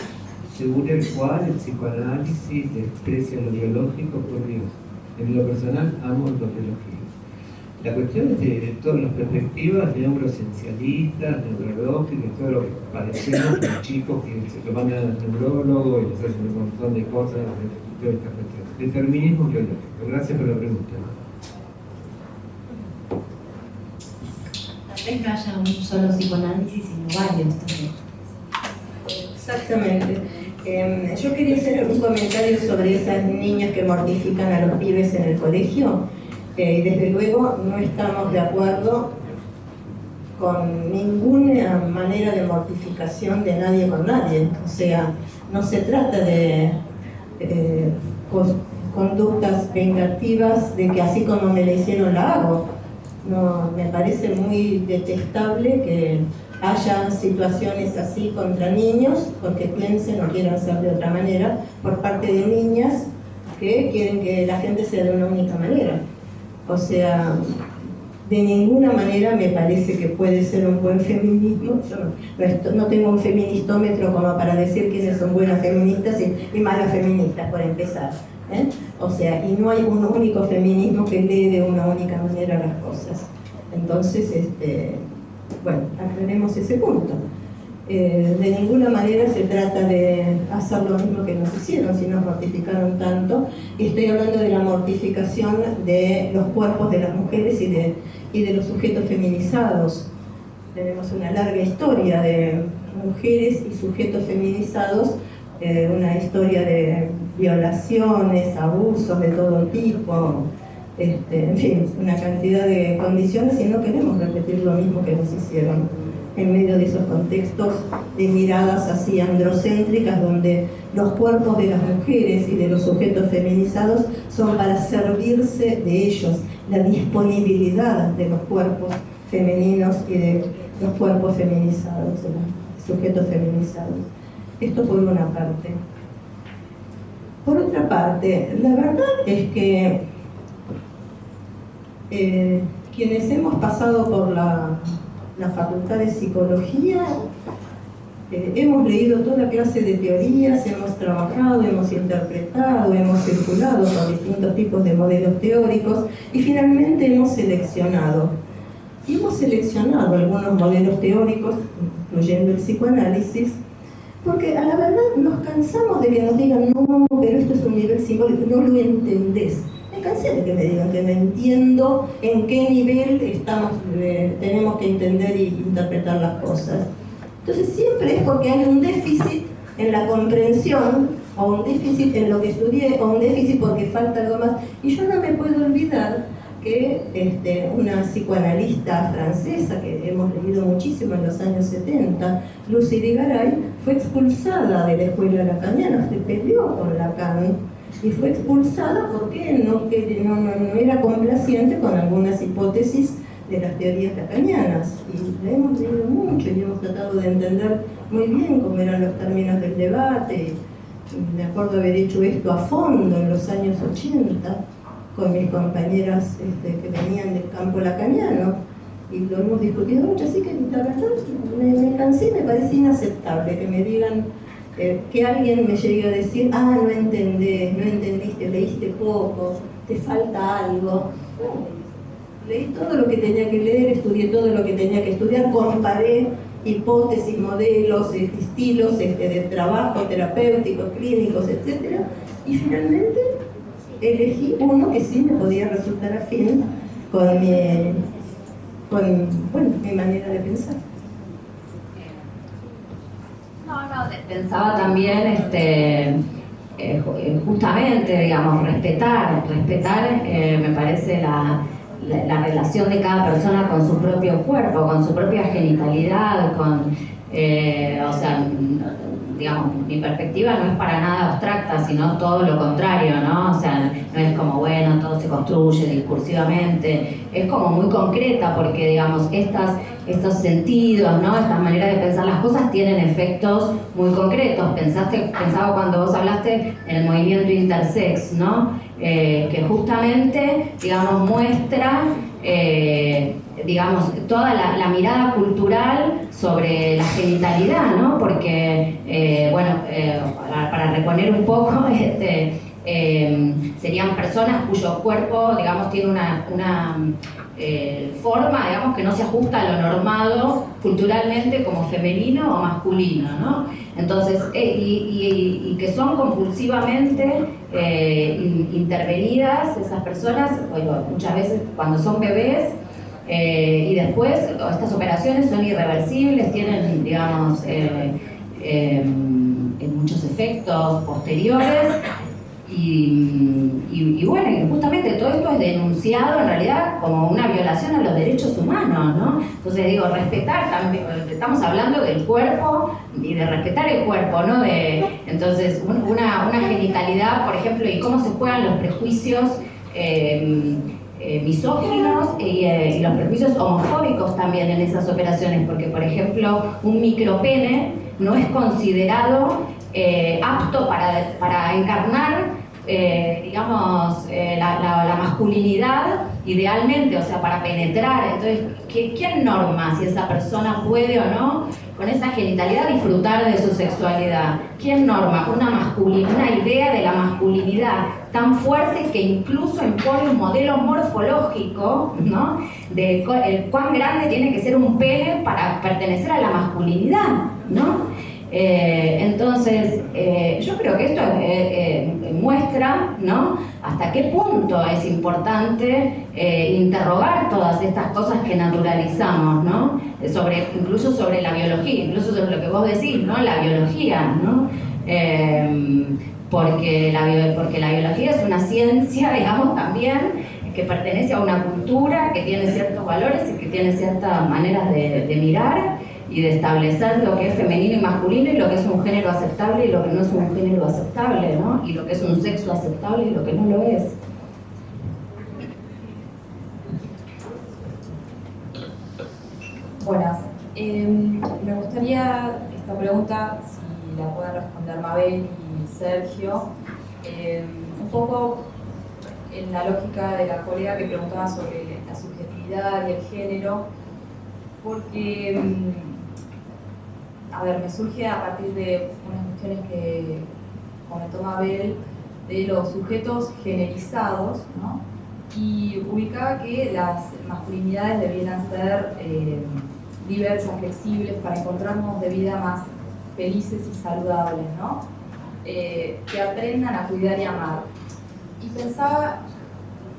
según el cual el psicoanálisis desprecia lo biológico, por Dios. En lo personal, amo la biología. La cuestión es de todas las perspectivas neurociencialistas, neurológicas, todo lo que padecemos los chicos que se lo van al neurólogo y les hacen un montón de cosas de estas cuestiones. Determinismo biológico. Gracias por la pregunta. Tal vez no haya un solo psicoanálisis, sino varios también. Exactamente. Yo quería hacer un comentario sobre esas niñas que mortifican a los pibes en el colegio. Desde luego no estamos de acuerdo con ninguna manera de mortificación de nadie con nadie. O sea, no se trata de conductas vengativas de que así como me la hicieron la hago. No, me parece muy detestable que haya situaciones así contra niños porque piensen o quieran ser de otra manera por parte de niñas que quieren que la gente sea de una única manera. O sea, de ninguna manera me parece que puede ser un buen feminismo. Yo no tengo un feministómetro como para decir quiénes son buenas feministas y malas feministas, por empezar. O sea, y no hay un único feminismo que lee de una única manera las cosas. Entonces, bueno, aclaremos ese punto. De ninguna manera se trata de hacer lo mismo que nos hicieron, si nos mortificaron tanto. Y estoy hablando de la mortificación de los cuerpos de las mujeres y de los sujetos feminizados. Tenemos una larga historia de mujeres y sujetos feminizados, una historia de violaciones, abusos de todo tipo, en fin, una cantidad de condiciones y no queremos repetir lo mismo que nos hicieron en medio de esos contextos de miradas así androcéntricas donde los cuerpos de las mujeres y de los sujetos feminizados son para servirse de ellos, la disponibilidad de los cuerpos femeninos y de los cuerpos feminizados, de los sujetos feminizados. Esto por una parte. Por otra parte, la verdad es que quienes hemos pasado por la Facultad de Psicología, hemos leído toda clase de teorías, hemos trabajado, hemos interpretado, hemos circulado por distintos tipos de modelos teóricos y finalmente hemos seleccionado. Y hemos seleccionado algunos modelos teóricos, incluyendo el psicoanálisis, Porque a la verdad nos cansamos de que nos digan, no, pero esto es un nivel simbólico, no lo entendés. Me cansé de que me digan que no entiendo en qué nivel estamos, tenemos que entender y interpretar las cosas. Entonces siempre es porque hay un déficit en la comprensión, o un déficit en lo que estudié, o un déficit porque falta algo más. Y yo no me puedo olvidar que una psicoanalista francesa que hemos leído muchísimo en los años 70, Lucy Vigaray, fue expulsada de la escuela lacaniana, se peleó con Lacan y fue expulsada porque no era complaciente con algunas hipótesis de las teorías lacanianas. Y la hemos leído mucho y hemos tratado de entender muy bien cómo eran los términos del debate. Me acuerdo haber hecho esto a fondo en los años 80 con mis compañeras que venían del campo lacaniano y lo hemos discutido mucho, así que la verdad me cansé y me parece inaceptable que me digan, que alguien me llegue a decir, no entendés, no entendiste, leíste poco, te falta algo. No, leí todo lo que tenía que leer, estudié todo lo que tenía que estudiar, comparé hipótesis, modelos, estilos de trabajo terapéuticos, clínicos, etc. Y finalmente elegí uno que sí me podía resultar afín con mi manera de pensar. Pensaba también justamente, digamos, respetar me parece la relación de cada persona con su propio cuerpo, con su propia genitalidad, o sea, digamos, mi perspectiva no es para nada abstracta, sino todo lo contrario, ¿no? O sea, no es como, bueno, todo se construye discursivamente, es como muy concreta porque, digamos, estos sentidos, ¿no? Estas maneras de pensar las cosas tienen efectos muy concretos. Pensaba cuando vos hablaste en el movimiento intersex, ¿no? Que justamente, digamos, muestra digamos, toda la mirada cultural sobre la genitalidad, ¿no? Porque, para reponer un poco, serían personas cuyo cuerpo, digamos, tiene una forma, digamos, que no se ajusta a lo normado culturalmente como femenino o masculino, ¿no? Entonces, y que son compulsivamente intervenidas esas personas, muchas veces cuando son bebés, y después estas operaciones son irreversibles, tienen, digamos, muchos efectos posteriores. Y bueno, y justamente todo esto es denunciado en realidad como una violación a los derechos humanos, ¿no? Entonces digo, respetar también, estamos hablando del cuerpo y de respetar el cuerpo, ¿no? Entonces, una genitalidad, por ejemplo, y cómo se juegan los prejuicios misóginos y los prejuicios homofóbicos también en esas operaciones, porque, por ejemplo, un micropene no es considerado apto para encarnar digamos, la masculinidad idealmente, o sea, para penetrar. Entonces, ¿quién norma si esa persona puede o no, con esa genitalidad, disfrutar de su sexualidad? ¿Quién norma una idea de la masculinidad tan fuerte que incluso impone un modelo morfológico, ¿no? De cuán grande tiene que ser un pene para pertenecer a la masculinidad, ¿no? Entonces, yo creo que esto muestra, ¿no?, hasta qué punto es importante interrogar todas estas cosas que naturalizamos, ¿no? Incluso sobre la biología, incluso sobre lo que vos decís, ¿no?, la biología, ¿no? Porque la biología es una ciencia, digamos, también que pertenece a una cultura que tiene ciertos valores y que tiene ciertas maneras de mirar y de establecer lo que es femenino y masculino, y lo que es un género aceptable y lo que no es un género aceptable, ¿no? Y lo que es un sexo aceptable y lo que no lo es. Buenas. Me gustaría esta pregunta, si la pueden responder Mabel y Sergio, un poco en la lógica de la colega que preguntaba sobre la subjetividad y el género, porque me surge a partir de unas cuestiones que comentó Mabel de los sujetos generizados, ¿no? Y ubicaba que las masculinidades debieran ser diversas, flexibles, para encontrar modos de vida más felices y saludables, ¿no? Que aprendan a cuidar y amar. Y pensaba,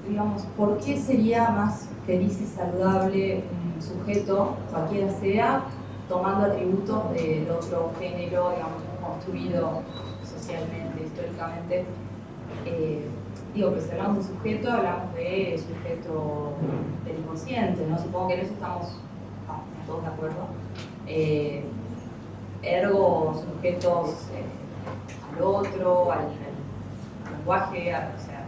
digamos, ¿por qué sería más feliz y saludable un sujeto, cualquiera sea, tomando atributos del otro género, digamos, construido socialmente, históricamente? Digo que si hablamos de sujeto, hablamos de sujeto del inconsciente, ¿no? Supongo que en eso estamos todos de acuerdo. Ergo, sujetos al otro, al lenguaje, o sea,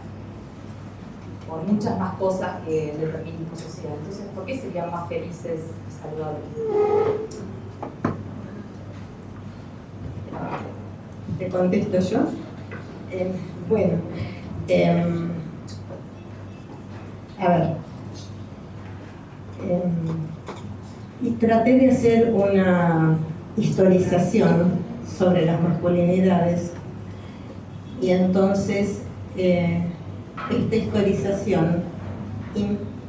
por muchas más cosas que el determinismo social. Entonces, ¿por qué serían más felices y saludables? ¿Te contesto yo? Bueno, a ver, y traté de hacer una historización sobre las masculinidades, y entonces esta historización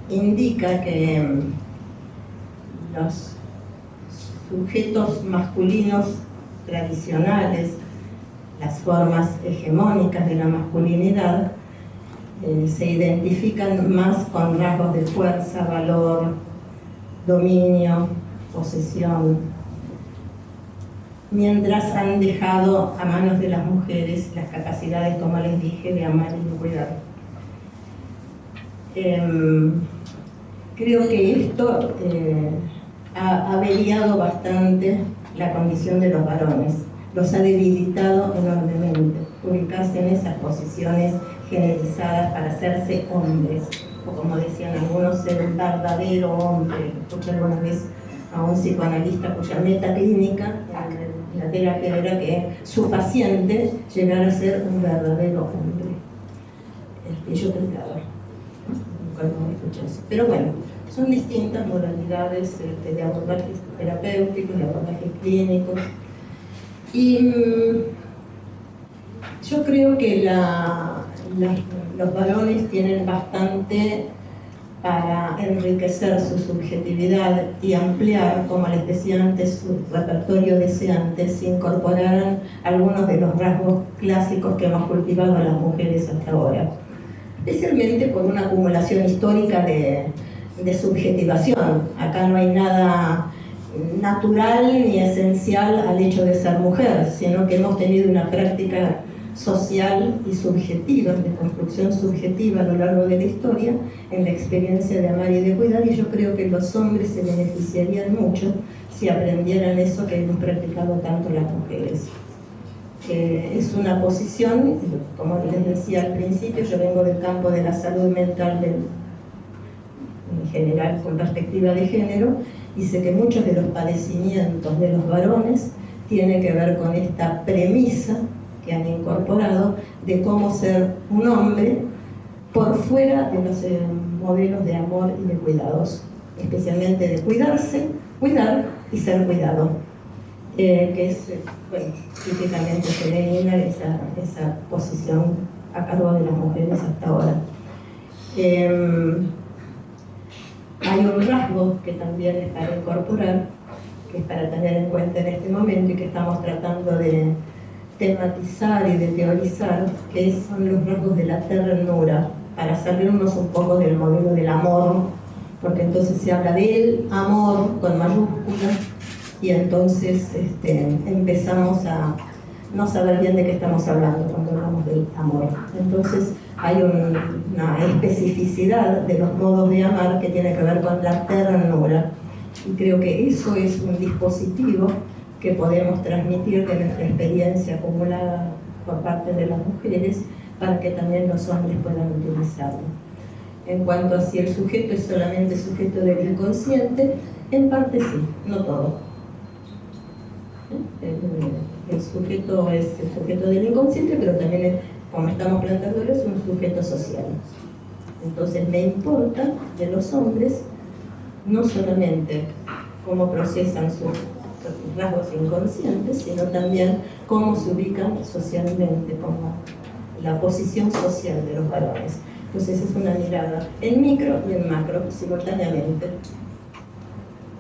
indica que los sujetos masculinos tradicionales, las formas hegemónicas de la masculinidad, se identifican más con rasgos de fuerza, valor, dominio, posesión, mientras han dejado a manos de las mujeres las capacidades, como les dije, de amar y de cuidar. Creo que esto ha averiado bastante la condición de los varones, los ha debilitado enormemente, ubicarse en esas posiciones generizadas para hacerse hombres, o como decían algunos, ser un verdadero hombre. Escuché alguna vez a un psicoanalista cuya meta clínica en la terapia era que su paciente llegara a ser un verdadero hombre. Yo creo que ahora, nunca lo escuché eso. Pero bueno, son distintas modalidades de abordajes terapéuticos, de abordajes clínicos. Y yo creo que los varones tienen bastante para enriquecer su subjetividad y ampliar, como les decía antes, su repertorio deseante, si incorporaran algunos de los rasgos clásicos que hemos cultivado a las mujeres hasta ahora, especialmente por una acumulación histórica de subjetivación. Acá no hay nada natural ni esencial al hecho de ser mujer, sino que hemos tenido una práctica social y subjetiva, de construcción subjetiva a lo largo de la historia, en la experiencia de amar y de cuidar, y yo creo que los hombres se beneficiarían mucho si aprendieran eso que hemos practicado tanto las mujeres. Es una posición, como les decía al principio, yo vengo del campo de la salud mental en general con perspectiva de género, y sé que muchos de los padecimientos de los varones tienen que ver con esta premisa que han incorporado de cómo ser un hombre por fuera de los modelos de amor y de cuidados, especialmente de cuidarse, cuidar y ser cuidado, que es, bueno, típicamente femenina esa posición a cargo de las mujeres hasta ahora. Hay un rasgo que también es para incorporar, que es para tener en cuenta en este momento y que estamos tratando de tematizar y de teorizar, que son los rasgos de la ternura, para salirnos un poco del modelo del amor, porque entonces se habla del amor con mayúsculas y entonces empezamos a no saber bien de qué estamos hablando cuando hablamos del amor. Entonces hay una especificidad de los modos de amar que tiene que ver con la ternura, y creo que eso es un dispositivo que podemos transmitir de nuestra experiencia acumulada por parte de las mujeres para que también los hombres puedan utilizarlo. En cuanto a si el sujeto es solamente sujeto del inconsciente, en parte sí, no todo. El sujeto es el sujeto del inconsciente, pero también, como estamos planteándolo, es un sujeto social. Entonces me importa de los hombres no solamente cómo procesan sus rasgos inconscientes, sino también cómo se ubican socialmente, como la posición social de los varones. Entonces es una mirada en micro y en macro simultáneamente.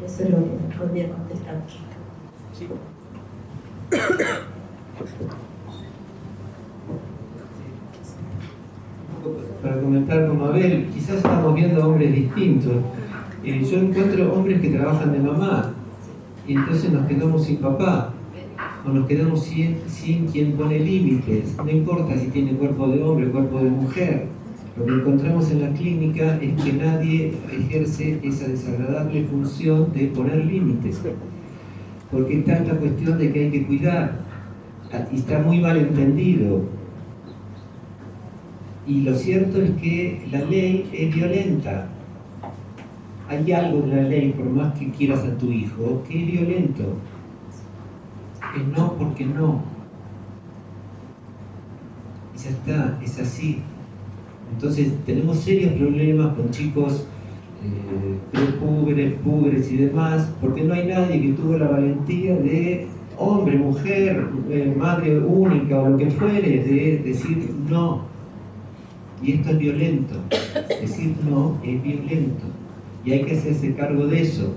Eso es lo que podría contestar. Sí. Para comentar con Mabel, quizás estamos viendo hombres distintos. Yo encuentro hombres que trabajan de mamá y entonces nos quedamos sin papá o nos quedamos sin quien pone límites. No importa si tiene cuerpo de hombre o cuerpo de mujer. Lo que encontramos en la clínica es que nadie ejerce esa desagradable función de poner límites. Porque está esta cuestión de que hay que cuidar y está muy mal entendido. Y lo cierto es que la ley es violenta. Hay algo de la ley, por más que quieras a tu hijo, que es violento. Es no porque no. Y ya está, es así. Entonces tenemos serios problemas con chicos púberes y demás, porque no hay nadie que tuvo la valentía de hombre, mujer, madre única o lo que fuere, de decir no. Y esto es violento. Decir no es violento. Y hay que hacerse cargo de eso.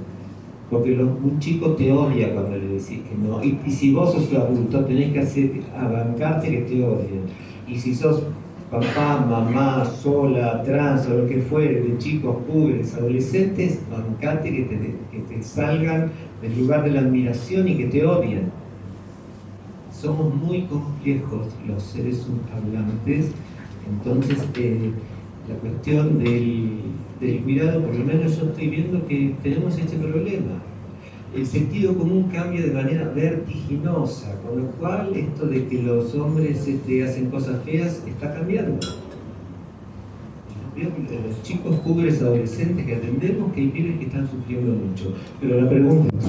Porque un chico te odia cuando le decís que no. Y si vos sos adulto, tenés que bancarte que te odien. Y si sos papá, mamá, sola, trans o lo que fuere, de chicos, púberes, adolescentes, bancate que te salgan del lugar de la admiración y que te odien. Somos muy complejos los seres hablantes. Entonces, la cuestión del cuidado, por lo menos yo estoy viendo que tenemos este problema. El sentido común cambia de manera vertiginosa, con lo cual esto de que los hombres hacen cosas feas está cambiando. Los chicos púberes adolescentes que atendemos, que hay pibes que están sufriendo mucho. Pero la pregunta es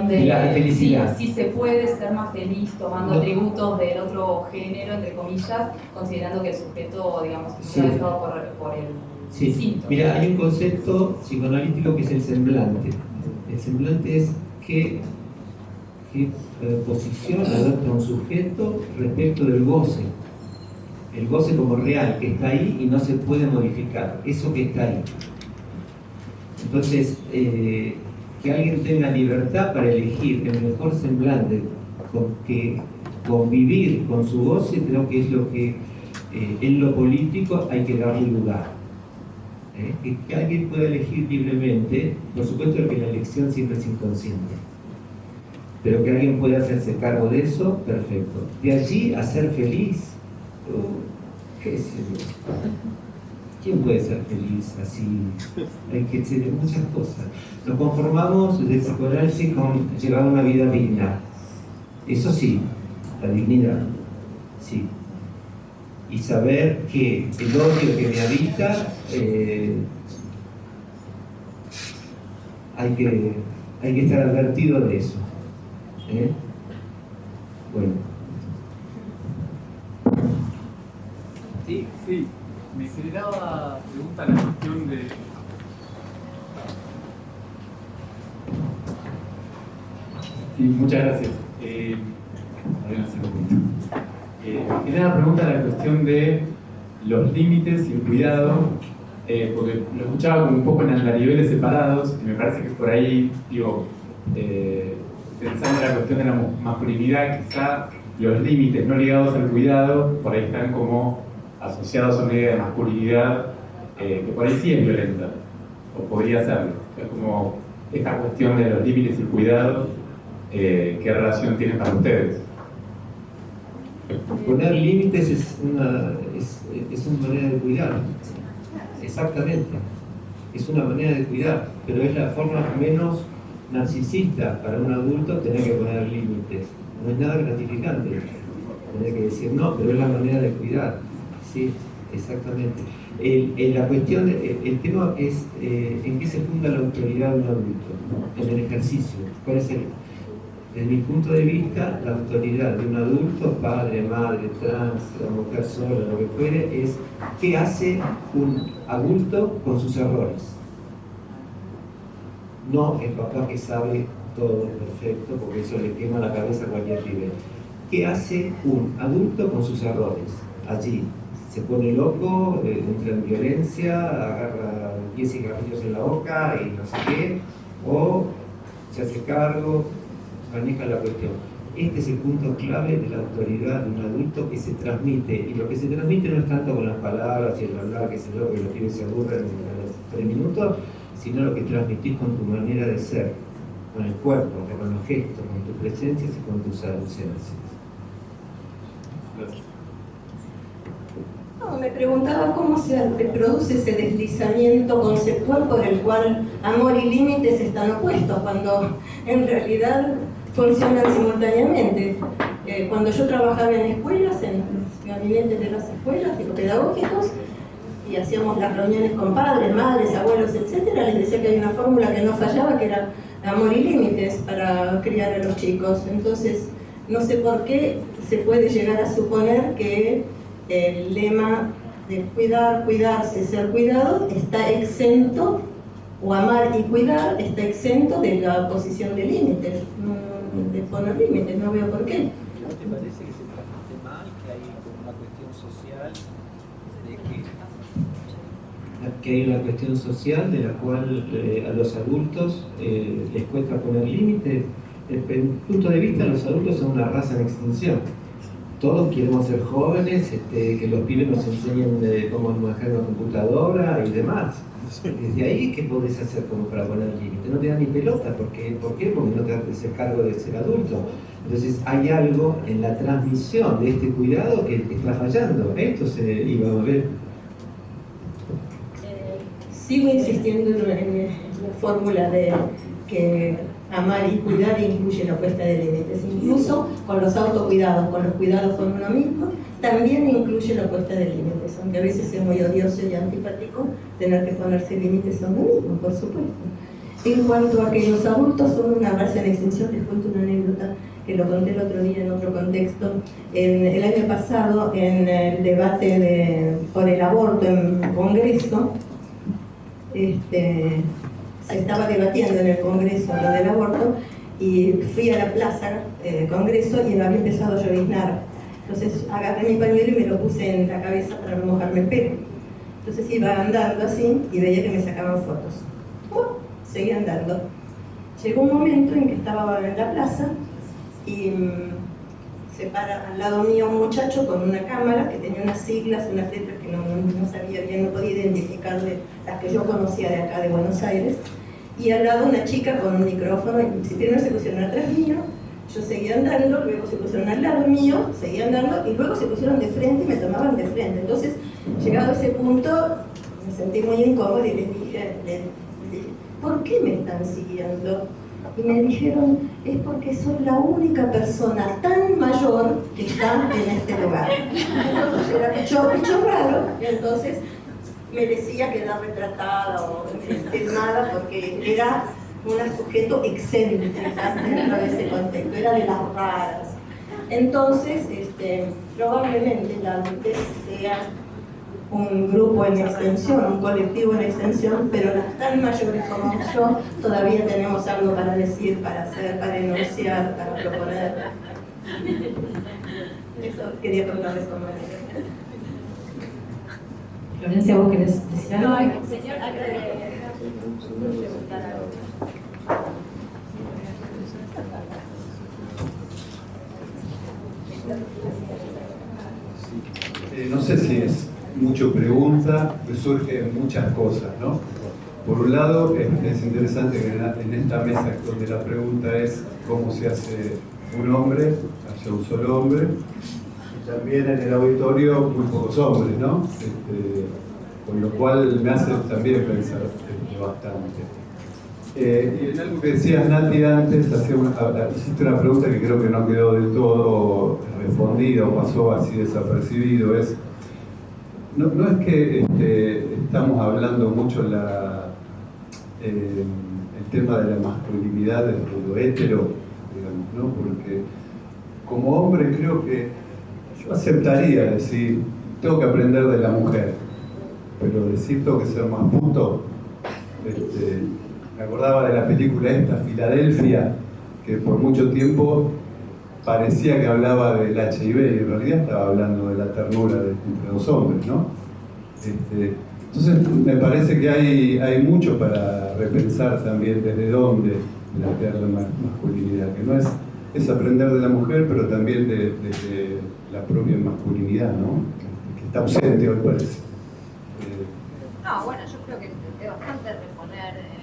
de la felicidad. Si se puede ser más feliz tomando atributos del otro género, entre comillas, considerando que el sujeto, digamos, es atravesado por el instinto. Mira, hay un concepto psicoanalítico que es el semblante. El semblante es qué posición adopta un sujeto respecto del goce. El goce como real, que está ahí y no se puede modificar. Eso que está ahí. Entonces, que alguien tenga libertad para elegir el mejor semblante que convivir con su goce, creo que es lo que en lo político hay que darle lugar. Que alguien pueda elegir libremente, por supuesto que la elección siempre es inconsciente, pero que alguien pueda hacerse cargo de eso, perfecto. De allí a ser feliz, ¿qué es eso? ¿Quién puede ser feliz así? Hay que hacer muchas cosas. Nos conformamos desde el psicoanálisis con llevar una vida digna. Eso sí, la dignidad, sí. Y saber que el odio que me habita hay que estar advertido de eso. Bueno. Sí. Me generaba pregunta la cuestión de... Sí, muchas gracias. Me genera pregunta la cuestión de los límites y el cuidado, porque lo escuchaba como un poco en niveles separados, y me parece que por ahí, pensando en la cuestión de la masculinidad, quizá los límites no ligados al cuidado, por ahí están como asociados a una idea de masculinidad que por ahí sí es violenta, o podría serlo. Es como esta cuestión de los límites y el cuidado, ¿qué relación tiene para ustedes? Poner límites es una manera de cuidar, exactamente, es una manera de cuidar, pero es la forma menos narcisista para un adulto tener que poner límites. No es nada gratificante tener que decir no, pero es la manera de cuidar. Sí, exactamente. La cuestión, el tema es en qué se funda la autoridad de un adulto, en el ejercicio. ¿Cuál es desde mi punto de vista, la autoridad de un adulto, padre, madre, trans, mujer sola, lo que fuere, es qué hace un adulto con sus errores. No el papá que sabe todo perfecto, porque eso le quema la cabeza a cualquier nivel. ¿Qué hace un adulto con sus errores? Allí, se pone loco, entra en violencia, agarra 10 cigarrillos en la boca y no sé qué, o se hace cargo, maneja la cuestión. Este es el punto clave de la autoridad de un adulto que se transmite, y lo que se transmite no es tanto con las palabras y el hablar, que se lo que los pibes se aburren en los 3 minutos, sino lo que transmitís con tu manera de ser, con el cuerpo, con los gestos, con tus presencias y con tus ausencias. Gracias. No, me preguntaba cómo se produce ese deslizamiento conceptual por el cual amor y límites están opuestos, cuando en realidad funcionan simultáneamente. Cuando yo trabajaba en escuelas, en los gabinetes de las escuelas pedagógicos, y hacíamos las reuniones con padres, madres, abuelos, etcétera, les decía que hay una fórmula que no fallaba, que era amor y límites para criar a los chicos. Entonces, no sé por qué se puede llegar a suponer que el lema de cuidar, cuidarse, ser cuidado está exento, o amar y cuidar está exento de la posición de límites, de poner límites, no veo por qué. ¿No te parece que se transmite mal, que hay una cuestión social que hay una cuestión social de la cual a los adultos les cuesta poner límites? Desde mi punto de vista, los adultos son una raza en extinción. Todos queremos ser jóvenes, que los pibes nos enseñen cómo manejar una computadora y demás. Desde ahí, ¿qué podés hacer como para poner límites? No te dan ni pelota, ¿por qué? Porque no te haces cargo de ser adulto. Entonces hay algo en la transmisión de este cuidado que está fallando. Esto se iba a ver. Sigo insistiendo en la fórmula de que amar y cuidar incluye la puesta de límites, incluso con los autocuidados, con los cuidados con uno mismo, también incluye la puesta de límites, aunque a veces es muy odioso y antipático tener que ponerse límites a uno mismo, por supuesto. En cuanto a que los adultos son una raza en extinción, les cuento una anécdota que lo conté el otro día en otro contexto. El año pasado, en el debate por el aborto en Congreso, se estaba debatiendo en el Congreso lo del aborto, y fui a la plaza Congreso y había empezado a lloviznar. Entonces agarré mi pañuelo y me lo puse en la cabeza para no mojarme el pelo. Entonces iba andando así y veía que me sacaban fotos. Seguía andando. Llegó un momento en que estaba en la plaza y se para al lado mío un muchacho con una cámara que tenía unas siglas, unas letras que no sabía bien, no podía identificar de las que yo conocía de acá de Buenos Aires, y al lado una chica con un micrófono, y primero se pusieron atrás mío, yo seguía andando, luego se pusieron al lado mío, seguía andando, y luego se pusieron de frente y me tomaban de frente. Entonces, llegado a ese punto, me sentí muy incómoda y les dije, ¿por qué me están siguiendo? Y me dijeron, es porque soy la única persona tan mayor que está en este lugar. Entonces era bicho raro, y entonces merecía quedar retratada o filmada porque era un sujeto excéntrica dentro de ese contexto, era de las raras. Entonces, probablemente la adultez sea un grupo en extensión, un colectivo en extensión, pero las tan mayores como yo todavía tenemos algo para decir, para hacer, para enunciar, para proponer. Eso quería contarles como es. Florencia, ¿vos querés decir algo? No, señor, no sé si es mucho pregunta, me surgen muchas cosas, ¿no? Por un lado, es interesante que en esta mesa donde la pregunta es cómo se hace un hombre, haya un solo hombre, y también en el auditorio muy pocos hombres, ¿no? Con lo cual me hace también pensar bastante. Y en algo que decías, Nati, antes, hiciste una pregunta que creo que no quedó del todo respondida o pasó así desapercibido, no es que estamos hablando mucho el tema de la masculinidad de lo hetero, digamos, ¿no? Porque como hombre creo que yo aceptaría decir, tengo que aprender de la mujer, pero decir tengo que ser más puto. Me acordaba de la película esta, Filadelfia, que por mucho tiempo parecía que hablaba del HIV y en realidad estaba hablando de la ternura entre dos hombres, ¿no? Entonces me parece que hay mucho para repensar también desde dónde plantear la masculinidad, que no es aprender de la mujer, pero también de la propia masculinidad, ¿no? Que está ausente hoy, parece. No, bueno, yo creo que intenté bastante reponer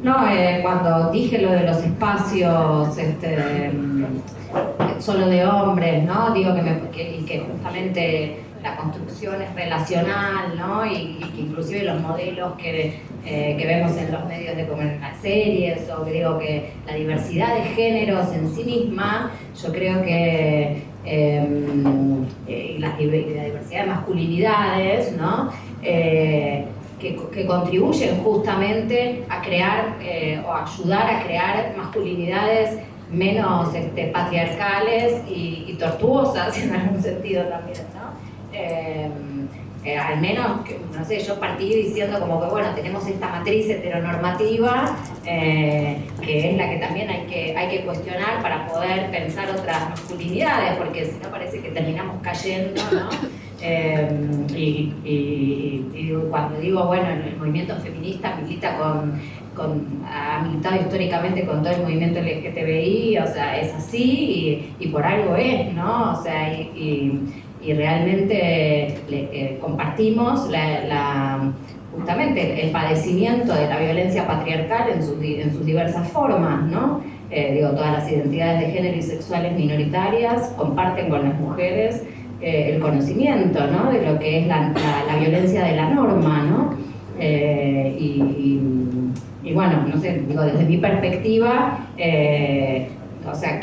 No, cuando dije lo de los espacios solo de hombres, ¿no? Digo que justamente la construcción es relacional, ¿no? Y que inclusive los modelos que vemos en los medios de comunicación, las series, o que digo que la diversidad de géneros en sí misma, yo creo que la diversidad de masculinidades, ¿no? Que contribuyen justamente a crear o ayudar a crear masculinidades menos patriarcales y tortuosas en algún sentido también, ¿no? Al menos, no sé, yo partí diciendo como que bueno, tenemos esta matriz heteronormativa que es la que también hay que cuestionar para poder pensar otras masculinidades, porque si no parece que terminamos cayendo, ¿no? Y cuando digo, bueno, el movimiento feminista milita ha militado históricamente con todo el movimiento LGTBI, o sea, es así y por algo es, ¿no? O sea, y realmente compartimos justamente el padecimiento de la violencia patriarcal en sus diversas formas, ¿no? Todas las identidades de género y sexuales minoritarias comparten con las mujeres el conocimiento, ¿no? De lo que es la violencia de la norma, ¿no? Y bueno, no sé, desde mi perspectiva, o sea,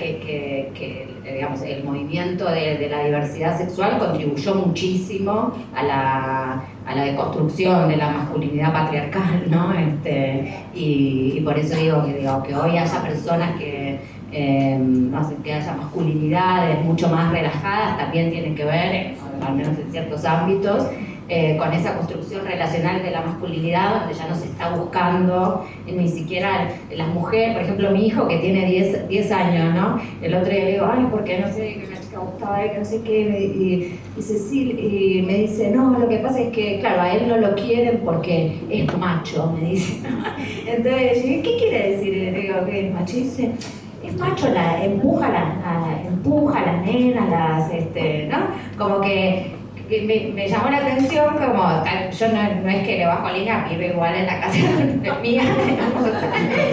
digamos, el movimiento de la diversidad sexual contribuyó muchísimo a la deconstrucción de la masculinidad patriarcal, ¿no? Y por eso digo que hoy haya personas no sé, que haya masculinidades mucho más relajadas, también tiene que ver, al menos en ciertos ámbitos, con esa construcción relacional de la masculinidad, donde ya no se está buscando ni siquiera las mujeres. Por ejemplo, mi hijo que tiene 10 años, ¿no? El otro día le digo, ay, porque no sé, que una chica gustaba, que no sé qué, y dice, sí, y me dice, no, lo que pasa es que, claro, a él no lo quieren porque es macho, me dice. Entonces, ¿qué quiere decir? Le digo, ¿qué es macho? Y dice, es macho, empuja a las nenas, ¿no? Como que me llamó la atención, como yo no es que le bajo línea, vivo igual en la casa mía,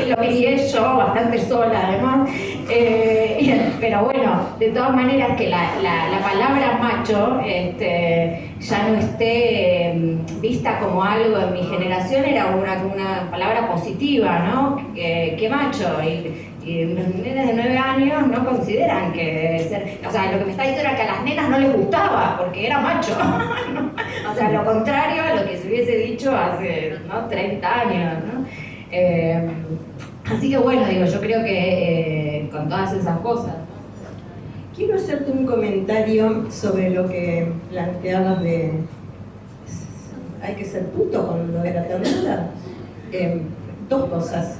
lo crié yo bastante sola además, pero bueno, de todas maneras que la palabra macho ya no esté vista como algo en mi generación, era una palabra positiva, ¿no? ¿Qué macho? Y los nenes de 9 años no consideran que debe ser, o sea, lo que me está diciendo era que a las nenas no les gustaba porque era macho. O sea, lo contrario a lo que se hubiese dicho hace 30 años, ¿no? Así que bueno, yo creo que con todas esas cosas. Quiero hacerte un comentario sobre lo que planteabas de hay que ser puto con lo de la ternura. Dos cosas.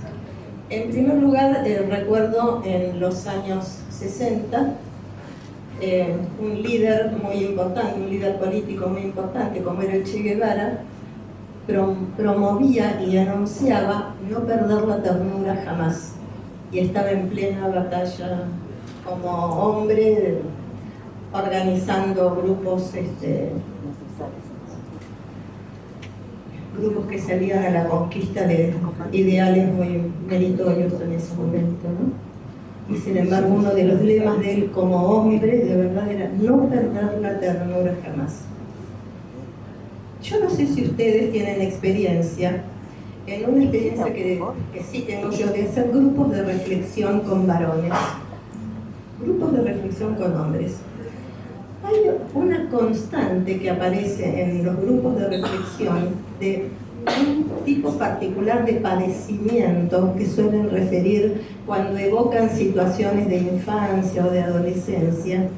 En primer lugar, recuerdo en los años 60 un líder muy importante, un líder político muy importante como era el Che Guevara, promovía y anunciaba no perder la ternura jamás. Y estaba en plena batalla como hombre, organizando grupos que salían a la conquista de ideales muy meritorios en ese momento, ¿no? Y sin embargo uno de los lemas de él como hombre de verdad era no perder la ternura jamás. Yo no sé si ustedes tienen experiencia, en una experiencia que sí tengo yo, de hacer grupos de reflexión con varones, grupos de reflexión con hombres. Hay una constante que aparece en los grupos de reflexión de un tipo particular de padecimiento que suelen referir cuando evocan situaciones de infancia o de adolescencia.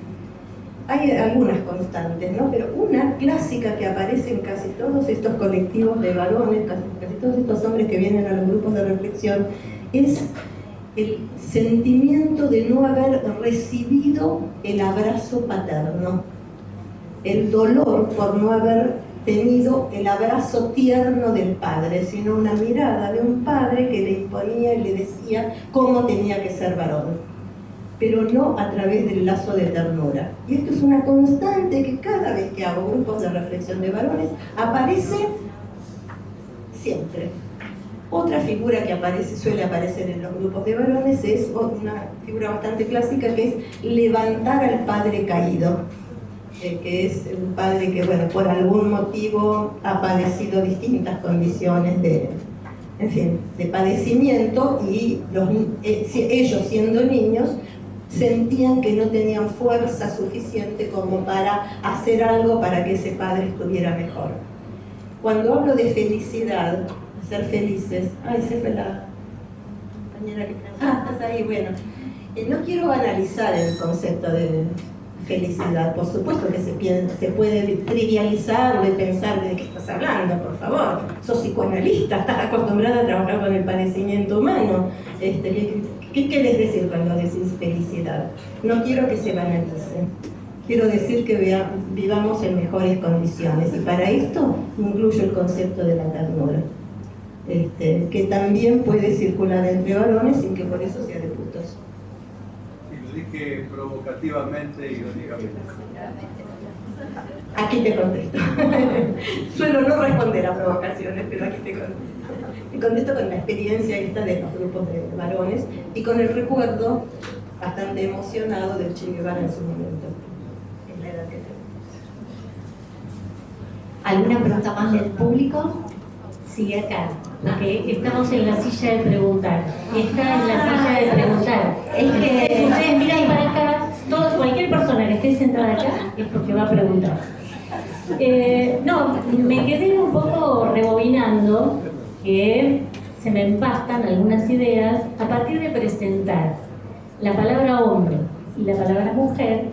hay algunas constantes, ¿no? Pero una clásica que aparece en casi todos estos colectivos de varones, casi todos estos hombres que vienen a los grupos de reflexión, es el sentimiento de no haber recibido el abrazo paterno, el dolor por no haber tenido el abrazo tierno del padre, sino una mirada de un padre que le imponía y le decía cómo tenía que ser varón, pero no a través del lazo de ternura. Y esto es una constante que cada vez que hago grupos de reflexión de varones aparece siempre. Otra figura que suele aparecer en los grupos de varones es una figura bastante clásica, que es levantar al padre caído, que es un padre que, bueno, por algún motivo ha padecido distintas condiciones de padecimiento, y ellos, siendo niños, sentían que no tenían fuerza suficiente como para hacer algo para que ese padre estuviera mejor. Cuando hablo de felicidad, ser felices, se fue la compañera que estás ahí, bueno, no quiero banalizar el concepto de felicidad, por supuesto que se puede trivializar y pensar de qué estás hablando, por favor, sos psicoanalista, estás acostumbrada a trabajar con el padecimiento humano, ¿qué querés decir cuando decís felicidad? No quiero que se banalice, quiero decir que vivamos en mejores condiciones, y para esto incluyo el concepto de la ternura, que también puede circular entre varones sin que por eso sea de putos. Lo dije provocativamente y irónicamente. Aquí te contesto. Suelo no responder a provocaciones, pero aquí te contesto. Te contesto con la experiencia esta de los grupos de varones y con el recuerdo bastante emocionado del Che Guevara en su momento. Es la edad que tengo. ¿Alguna pregunta más del público? Sigue acá, porque estamos en la silla de preguntar. Está en la silla de preguntar. Es que si ustedes miran para acá, cualquier persona que esté sentada acá es porque va a preguntar. No, me quedé un poco rebobinando, que se me empastan algunas ideas a partir de presentar la palabra hombre y la palabra mujer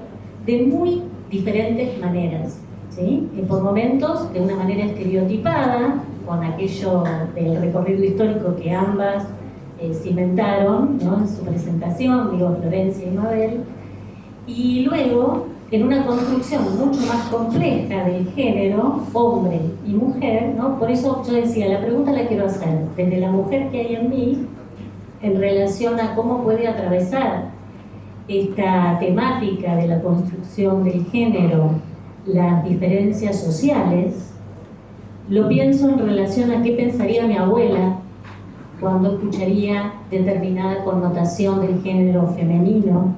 de muy diferentes maneras, ¿sí? Por momentos de una manera estereotipada, con aquello del recorrido histórico que ambas cimentaron, ¿no?, en su presentación, digo, Florencia y Mabel, y luego en una construcción mucho más compleja del género, hombre y mujer, ¿no? Por eso yo decía, la pregunta la quiero hacer desde la mujer que hay en mí, en relación a cómo puede atravesar esta temática de la construcción del género, las diferencias sociales. Lo pienso en relación a qué pensaría mi abuela cuando escucharía determinada connotación del género femenino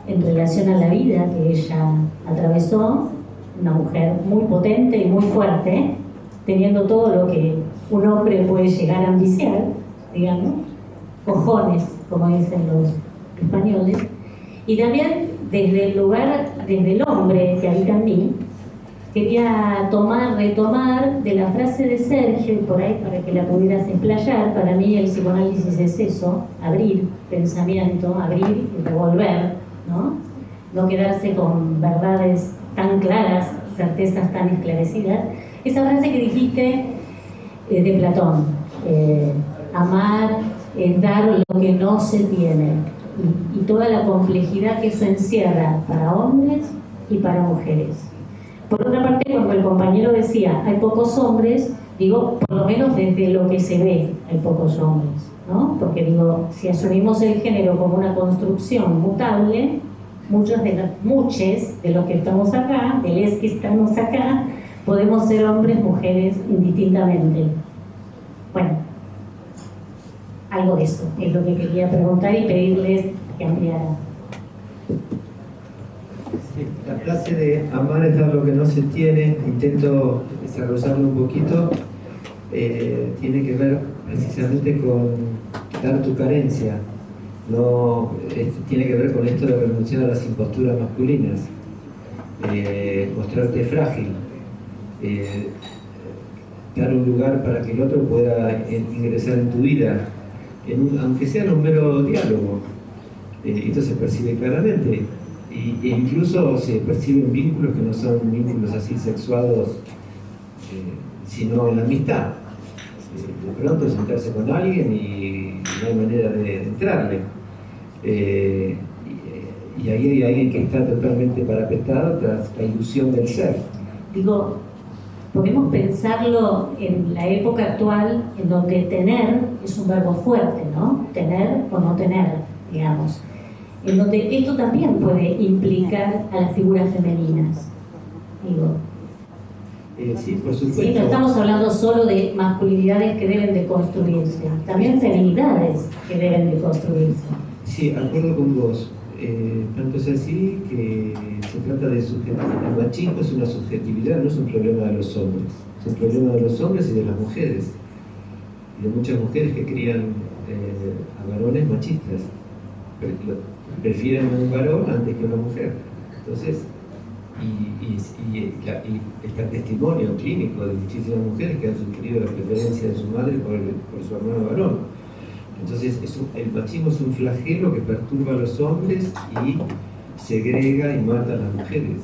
en relación a la vida que ella atravesó, una mujer muy potente y muy fuerte, teniendo todo lo que un hombre puede llegar a ambiciar, digamos, cojones, como dicen los españoles, y también desde el lugar, desde el hombre que habita en mí, quería retomar de la frase de Sergio, y por ahí para que la pudieras explayar. Para mí el psicoanálisis es eso, abrir pensamiento, abrir y revolver, ¿no? No quedarse con verdades tan claras, certezas tan esclarecidas. Esa frase que dijiste de Platón, amar es dar lo que no se tiene, y toda la complejidad que eso encierra para hombres y para mujeres. Por otra parte, cuando el compañero decía hay pocos hombres, digo, por lo menos desde lo que se ve hay pocos hombres, ¿no? Porque digo, si asumimos el género como una construcción mutable, muchos de los que estamos acá, de les que estamos acá, podemos ser hombres, mujeres, indistintamente. Bueno, algo de eso es lo que quería preguntar y pedirles que ampliaran. Sí, la frase de amar es dar lo que no se tiene, intento desarrollarlo un poquito, tiene que ver precisamente con dar tu carencia, no, tiene que ver con esto de renunciar a las imposturas masculinas, mostrarte frágil, dar un lugar para que el otro pueda ingresar en tu vida, aunque sea en un mero diálogo. Esto se percibe claramente. e incluso se perciben vínculos que no son vínculos así sexuados, sino en la amistad. De pronto sentarse con alguien y no hay manera de entrarle. Y ahí hay alguien que está totalmente parapetado tras la ilusión del ser. Digo, podemos pensarlo en la época actual, en donde tener es un verbo fuerte, ¿no? Tener o no tener, digamos. En donde esto también puede implicar a las figuras femeninas. Digo, Sí, por supuesto. sí, no estamos hablando solo de masculinidades que deben de construirse, también feminidades que deben de construirse. Sí, acuerdo con vos. Tanto es así que se trata de subjetividad. El machismo es una subjetividad, no es un problema de los hombres. Es un problema de los hombres y de las mujeres. Y de muchas mujeres que crían a varones machistas. Prefieren a un varón antes que a una mujer. Entonces, está el testimonio clínico de muchísimas mujeres que han sufrido la preferencia de su madre por su hermano varón. Entonces, el machismo es un flagelo que perturba a los hombres y segrega y mata a las mujeres.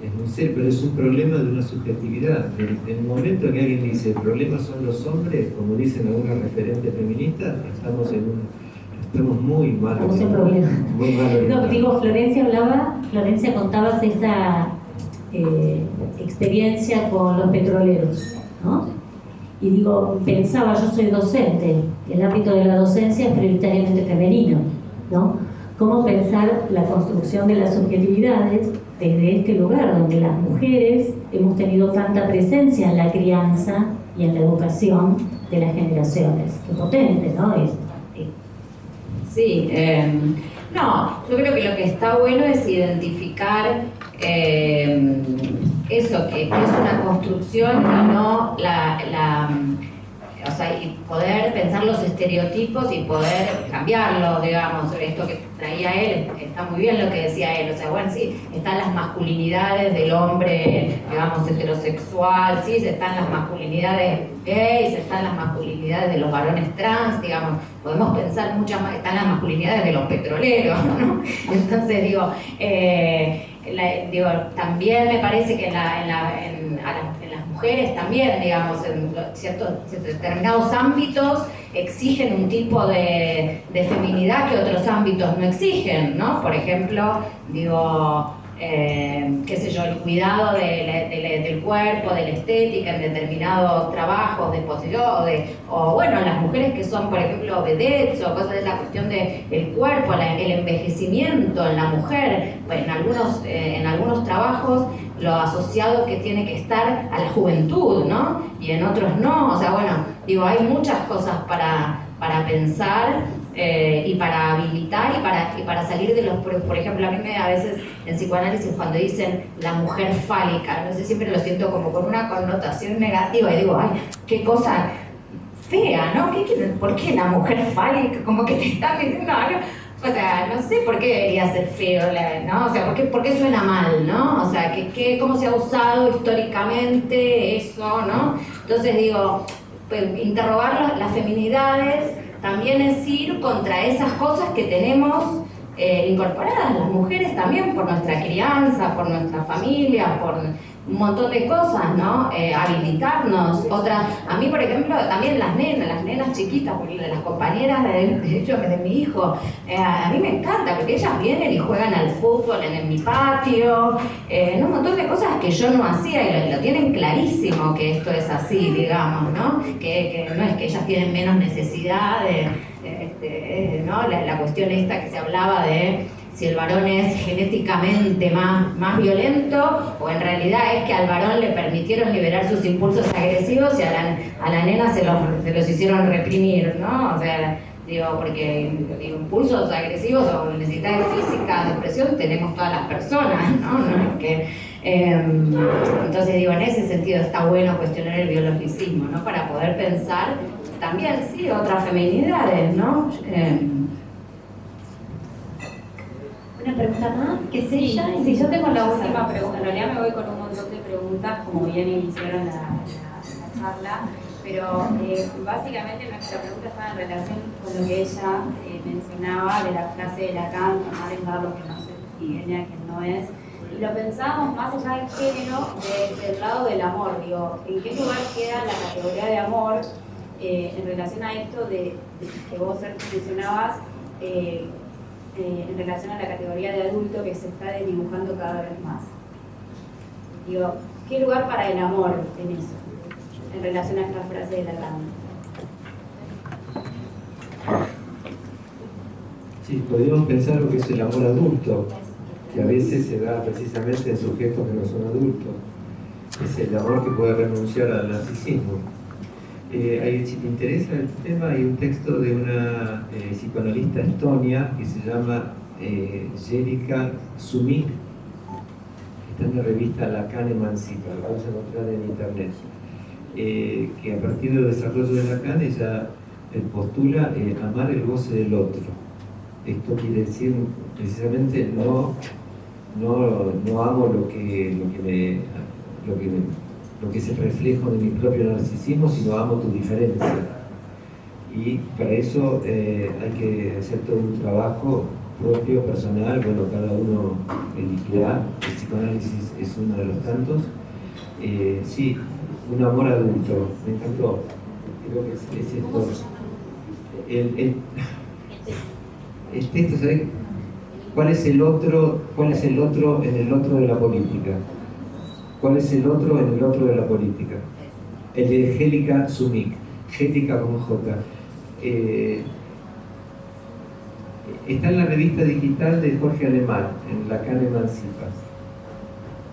Es muy serio, pero es un problema de una subjetividad. En el momento que alguien dice el problema son los hombres, como dicen algunos referentes feministas, estamos muy mal. Estamos en problemas. Muy mal. No, digo, Florencia, contabas esta experiencia con los petroleros, ¿no? Y digo, pensaba, yo soy docente, el ámbito de la docencia es prioritariamente femenino, ¿no? ¿Cómo pensar la construcción de las subjetividades desde este lugar, donde las mujeres hemos tenido tanta presencia en la crianza y en la educación de las generaciones? Qué potente, ¿no? Sí, no, yo creo que lo que está bueno es identificar eso, que es una construcción y no o sea, y poder pensar los estereotipos y poder cambiarlo, digamos. Esto que traía él, está muy bien lo que decía él, o sea, bueno, sí, están las masculinidades del hombre, digamos, heterosexual, sí, están las masculinidades gays, están las masculinidades de los varones trans, digamos, podemos pensar muchas más, están las masculinidades de los petroleros, ¿no? Entonces, digo, también me parece que en las mujeres también, digamos, en ciertos determinados ámbitos exigen un tipo de feminidad que otros ámbitos no exigen, ¿no? Por ejemplo, digo, qué sé yo, el cuidado del cuerpo, de la estética en determinados trabajos de posición, o bueno, las mujeres que son, por ejemplo, vedettes o cosas de la cuestión del cuerpo, el envejecimiento en la mujer, bueno, en algunos trabajos lo asociado que tiene que estar a la juventud, ¿no? Y en otros no, o sea, bueno, digo, hay muchas cosas para pensar y para habilitar y para salir de los... Por ejemplo, a mí a veces en psicoanálisis cuando dicen la mujer fálica, no sé, siempre lo siento como con una connotación negativa y digo, ay, qué cosa fea, ¿no? ¿Por qué la mujer fálica? Como que te están diciendo algo... O sea, no sé por qué debería ser feo, ¿no? O sea, ¿por qué suena mal, no? O sea, ¿cómo se ha usado históricamente eso, no? Entonces digo, pues, interrogar las feminidades también es ir contra esas cosas que tenemos incorporadas las mujeres también por nuestra crianza, por nuestra familia, por un montón de cosas, ¿no? Habilitarnos. A mí, por ejemplo, también las nenas chiquitas, porque las compañeras de mi hijo, a mí me encanta, porque ellas vienen y juegan al fútbol en mi patio, un montón de cosas que yo no hacía y lo tienen clarísimo que esto es así, digamos, ¿no? Que no es que ellas tienen menos necesidad ¿no? La cuestión esta que se hablaba de si el varón es genéticamente más violento o en realidad es que al varón le permitieron liberar sus impulsos agresivos y a la nena se los hicieron reprimir, ¿no? O sea, digo, porque impulsos agresivos o necesidades físicas de expresión tenemos todas las personas, ¿no? No es que, entonces digo, en ese sentido está bueno cuestionar el biologicismo, ¿no? Para poder pensar también, sí, otras feminidades, ¿no? Una pregunta más, que es ella. Sí, yo tengo la última pregunta. En realidad me voy con un montón de preguntas, como bien iniciaron la charla, pero básicamente nuestra pregunta estaba en relación con lo que ella mencionaba de la frase de Lacan, amar es dar lo que no se y Enya quien no es. Y lo pensábamos más allá del género, del lado del amor. Digo, ¿en qué lugar queda la categoría de amor en relación a esto de que vos mencionabas, en relación a la categoría de adulto que se está desdibujando cada vez más? Digo, ¿qué lugar para el amor en eso, en relación a esta frase de Lacan? Sí, podríamos pensar lo que es el amor adulto, que a veces se da precisamente en sujetos que no son adultos. Es el amor que puede renunciar al narcisismo. Si te interesa el tema, hay un texto de una psicoanalista estonia que se llama Jerica Sumik, que está en la revista Lacan Emancipa, la vamos a encontrar en internet, que a partir del desarrollo de Lacan ella postula amar el goce del otro. Esto quiere decir precisamente no amo lo que es el reflejo de mi propio narcisismo, sino amo tu diferencia. Y para eso hay que hacer todo un trabajo propio, personal. Bueno, cada uno elegirá. El psicoanálisis es uno de los tantos. Sí, un amor adulto, me encantó. Creo que es esto. El texto, ¿sabes? ¿Cuál es el otro en el otro de la política? ¿Cuál es el otro en el otro de la política? El de Jerica Sumik, Jerica con J. Está en la revista digital de Jorge Alemán, en Lacan Emancipa.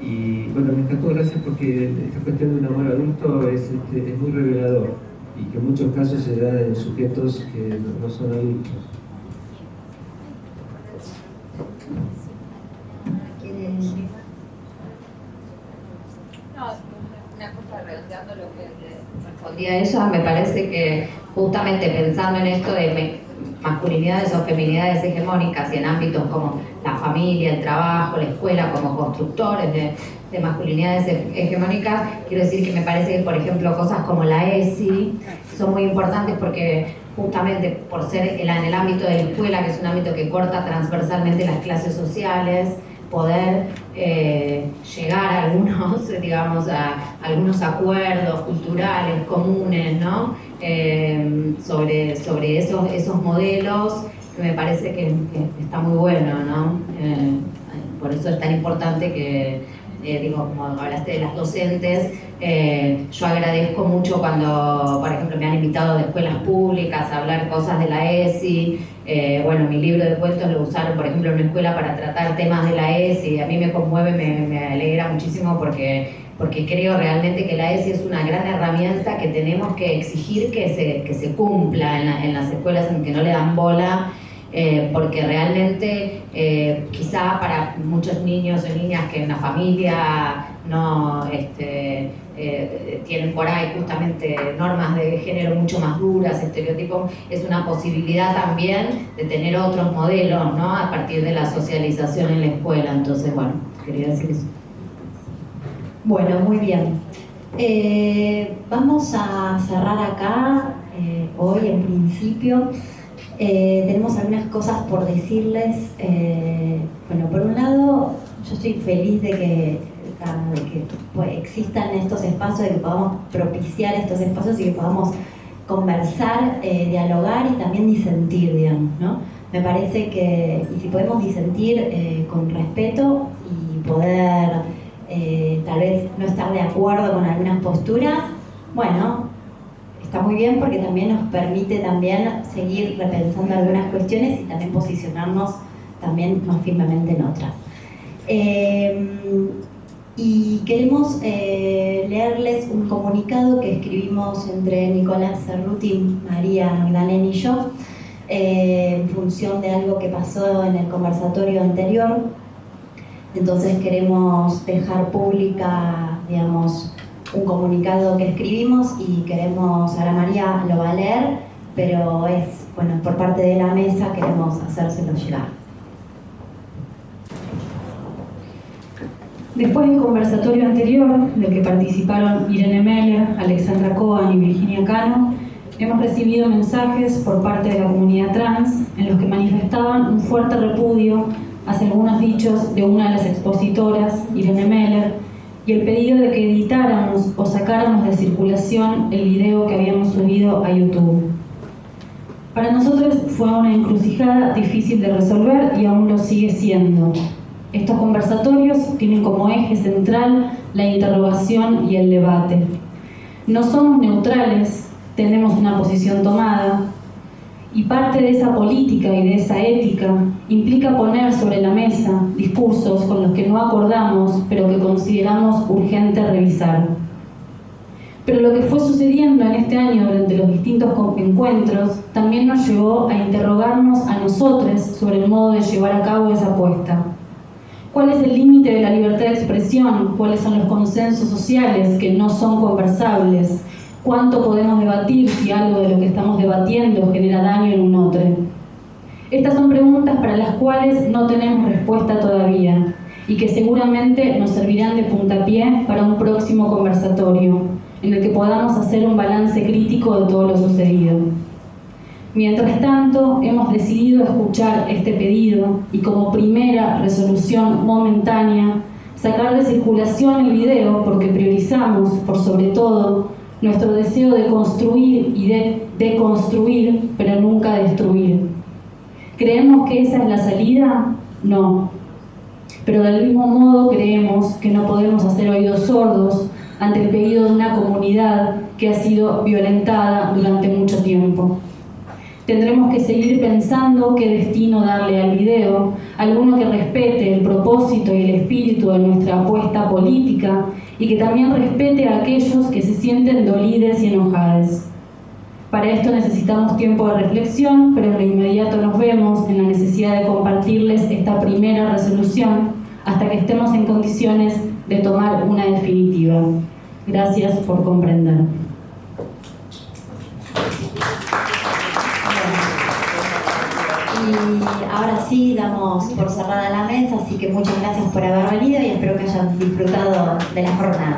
Y bueno, me encantó, gracias, porque esta cuestión de un amor adulto es muy revelador y que en muchos casos se da en sujetos que no son adultos. Una cosa redondeando lo que respondía a ella, me parece que justamente pensando en esto de masculinidades o feminidades hegemónicas y en ámbitos como la familia, el trabajo, la escuela, como constructores de masculinidades hegemónicas, quiero decir que me parece que, por ejemplo, cosas como la ESI son muy importantes porque justamente por ser en el ámbito de la escuela, que es un ámbito que corta transversalmente las clases sociales, poder llegar a algunos, digamos, a algunos acuerdos culturales comunes, ¿no? Sobre esos modelos, que me parece que está muy bueno, ¿no? Por eso es tan importante que, digo, como hablaste de las docentes, yo agradezco mucho cuando, por ejemplo, me han invitado de escuelas públicas a hablar cosas de la ESI. Bueno, mi libro de cuentos lo usaron, por ejemplo, en una escuela para tratar temas de la ESI. A mí me conmueve, me alegra muchísimo porque creo realmente que la ESI es una gran herramienta que tenemos que exigir que se cumpla en las escuelas en que no le dan bola. Porque realmente quizá para muchos niños o niñas que en la familia no tienen por ahí justamente normas de género mucho más duras, estereotipos, es una posibilidad también de tener otros modelos, ¿no? A partir de la socialización en la escuela. Entonces, bueno, quería decir eso. Bueno, muy bien. Vamos a cerrar acá hoy en principio. Tenemos algunas cosas por decirles. Bueno, por un lado, yo estoy feliz de que pues, existan estos espacios, de que podamos propiciar estos espacios y que podamos conversar, dialogar y también disentir, digamos, ¿no? Me parece que, y si podemos disentir con respeto y poder tal vez no estar de acuerdo con algunas posturas, bueno, está muy bien porque también nos permite también seguir repensando algunas cuestiones y también posicionarnos también más firmemente en otras. Y queremos leerles un comunicado que escribimos entre Nicolás Cerruti, María Magdalena y yo, en función de algo que pasó en el conversatorio anterior. Entonces queremos dejar pública, digamos, un comunicado que escribimos y queremos, ahora María lo va a leer, pero es, bueno, por parte de la mesa queremos hacérselo llegar. Después del conversatorio anterior, del que participaron Irene Meller, Alexandra Cohen y Virginia Cano, hemos recibido mensajes por parte de la comunidad trans en los que manifestaban un fuerte repudio hacia algunos dichos de una de las expositoras, Irene Meller, y el pedido de que editáramos o sacáramos de circulación el video que habíamos subido a YouTube. Para nosotros fue una encrucijada difícil de resolver y aún lo sigue siendo. Estos conversatorios tienen como eje central la interrogación y el debate. No somos neutrales, tenemos una posición tomada, y parte de esa política y de esa ética implica poner sobre la mesa discursos con los que no acordamos, pero que consideramos urgente revisar. Pero lo que fue sucediendo en este año durante los distintos encuentros también nos llevó a interrogarnos a nosotros sobre el modo de llevar a cabo esa apuesta. ¿Cuál es el límite de la libertad de expresión? ¿Cuáles son los consensos sociales que no son conversables? ¿Cuánto podemos debatir si algo de lo que estamos debatiendo genera daño en un otro? Estas son preguntas para las cuales no tenemos respuesta todavía y que seguramente nos servirán de puntapié para un próximo conversatorio en el que podamos hacer un balance crítico de todo lo sucedido. Mientras tanto, hemos decidido escuchar este pedido y como primera resolución momentánea, sacar de circulación el video porque priorizamos, por sobre todo, nuestro deseo de construir y de deconstruir, pero nunca destruir. ¿Creemos que esa es la salida? No. Pero del mismo modo creemos que no podemos hacer oídos sordos ante el pedido de una comunidad que ha sido violentada durante mucho tiempo. Tendremos que seguir pensando qué destino darle al video, alguno que respete el propósito y el espíritu de nuestra apuesta política y que también respete a aquellos que se sienten dolides y enojados. Para esto necesitamos tiempo de reflexión, pero de inmediato nos vemos en la necesidad de compartirles esta primera resolución hasta que estemos en condiciones de tomar una definitiva. Gracias por comprender. Y ahora sí damos por cerrada la mesa, así que muchas gracias por haber venido y espero que hayan disfrutado de la jornada.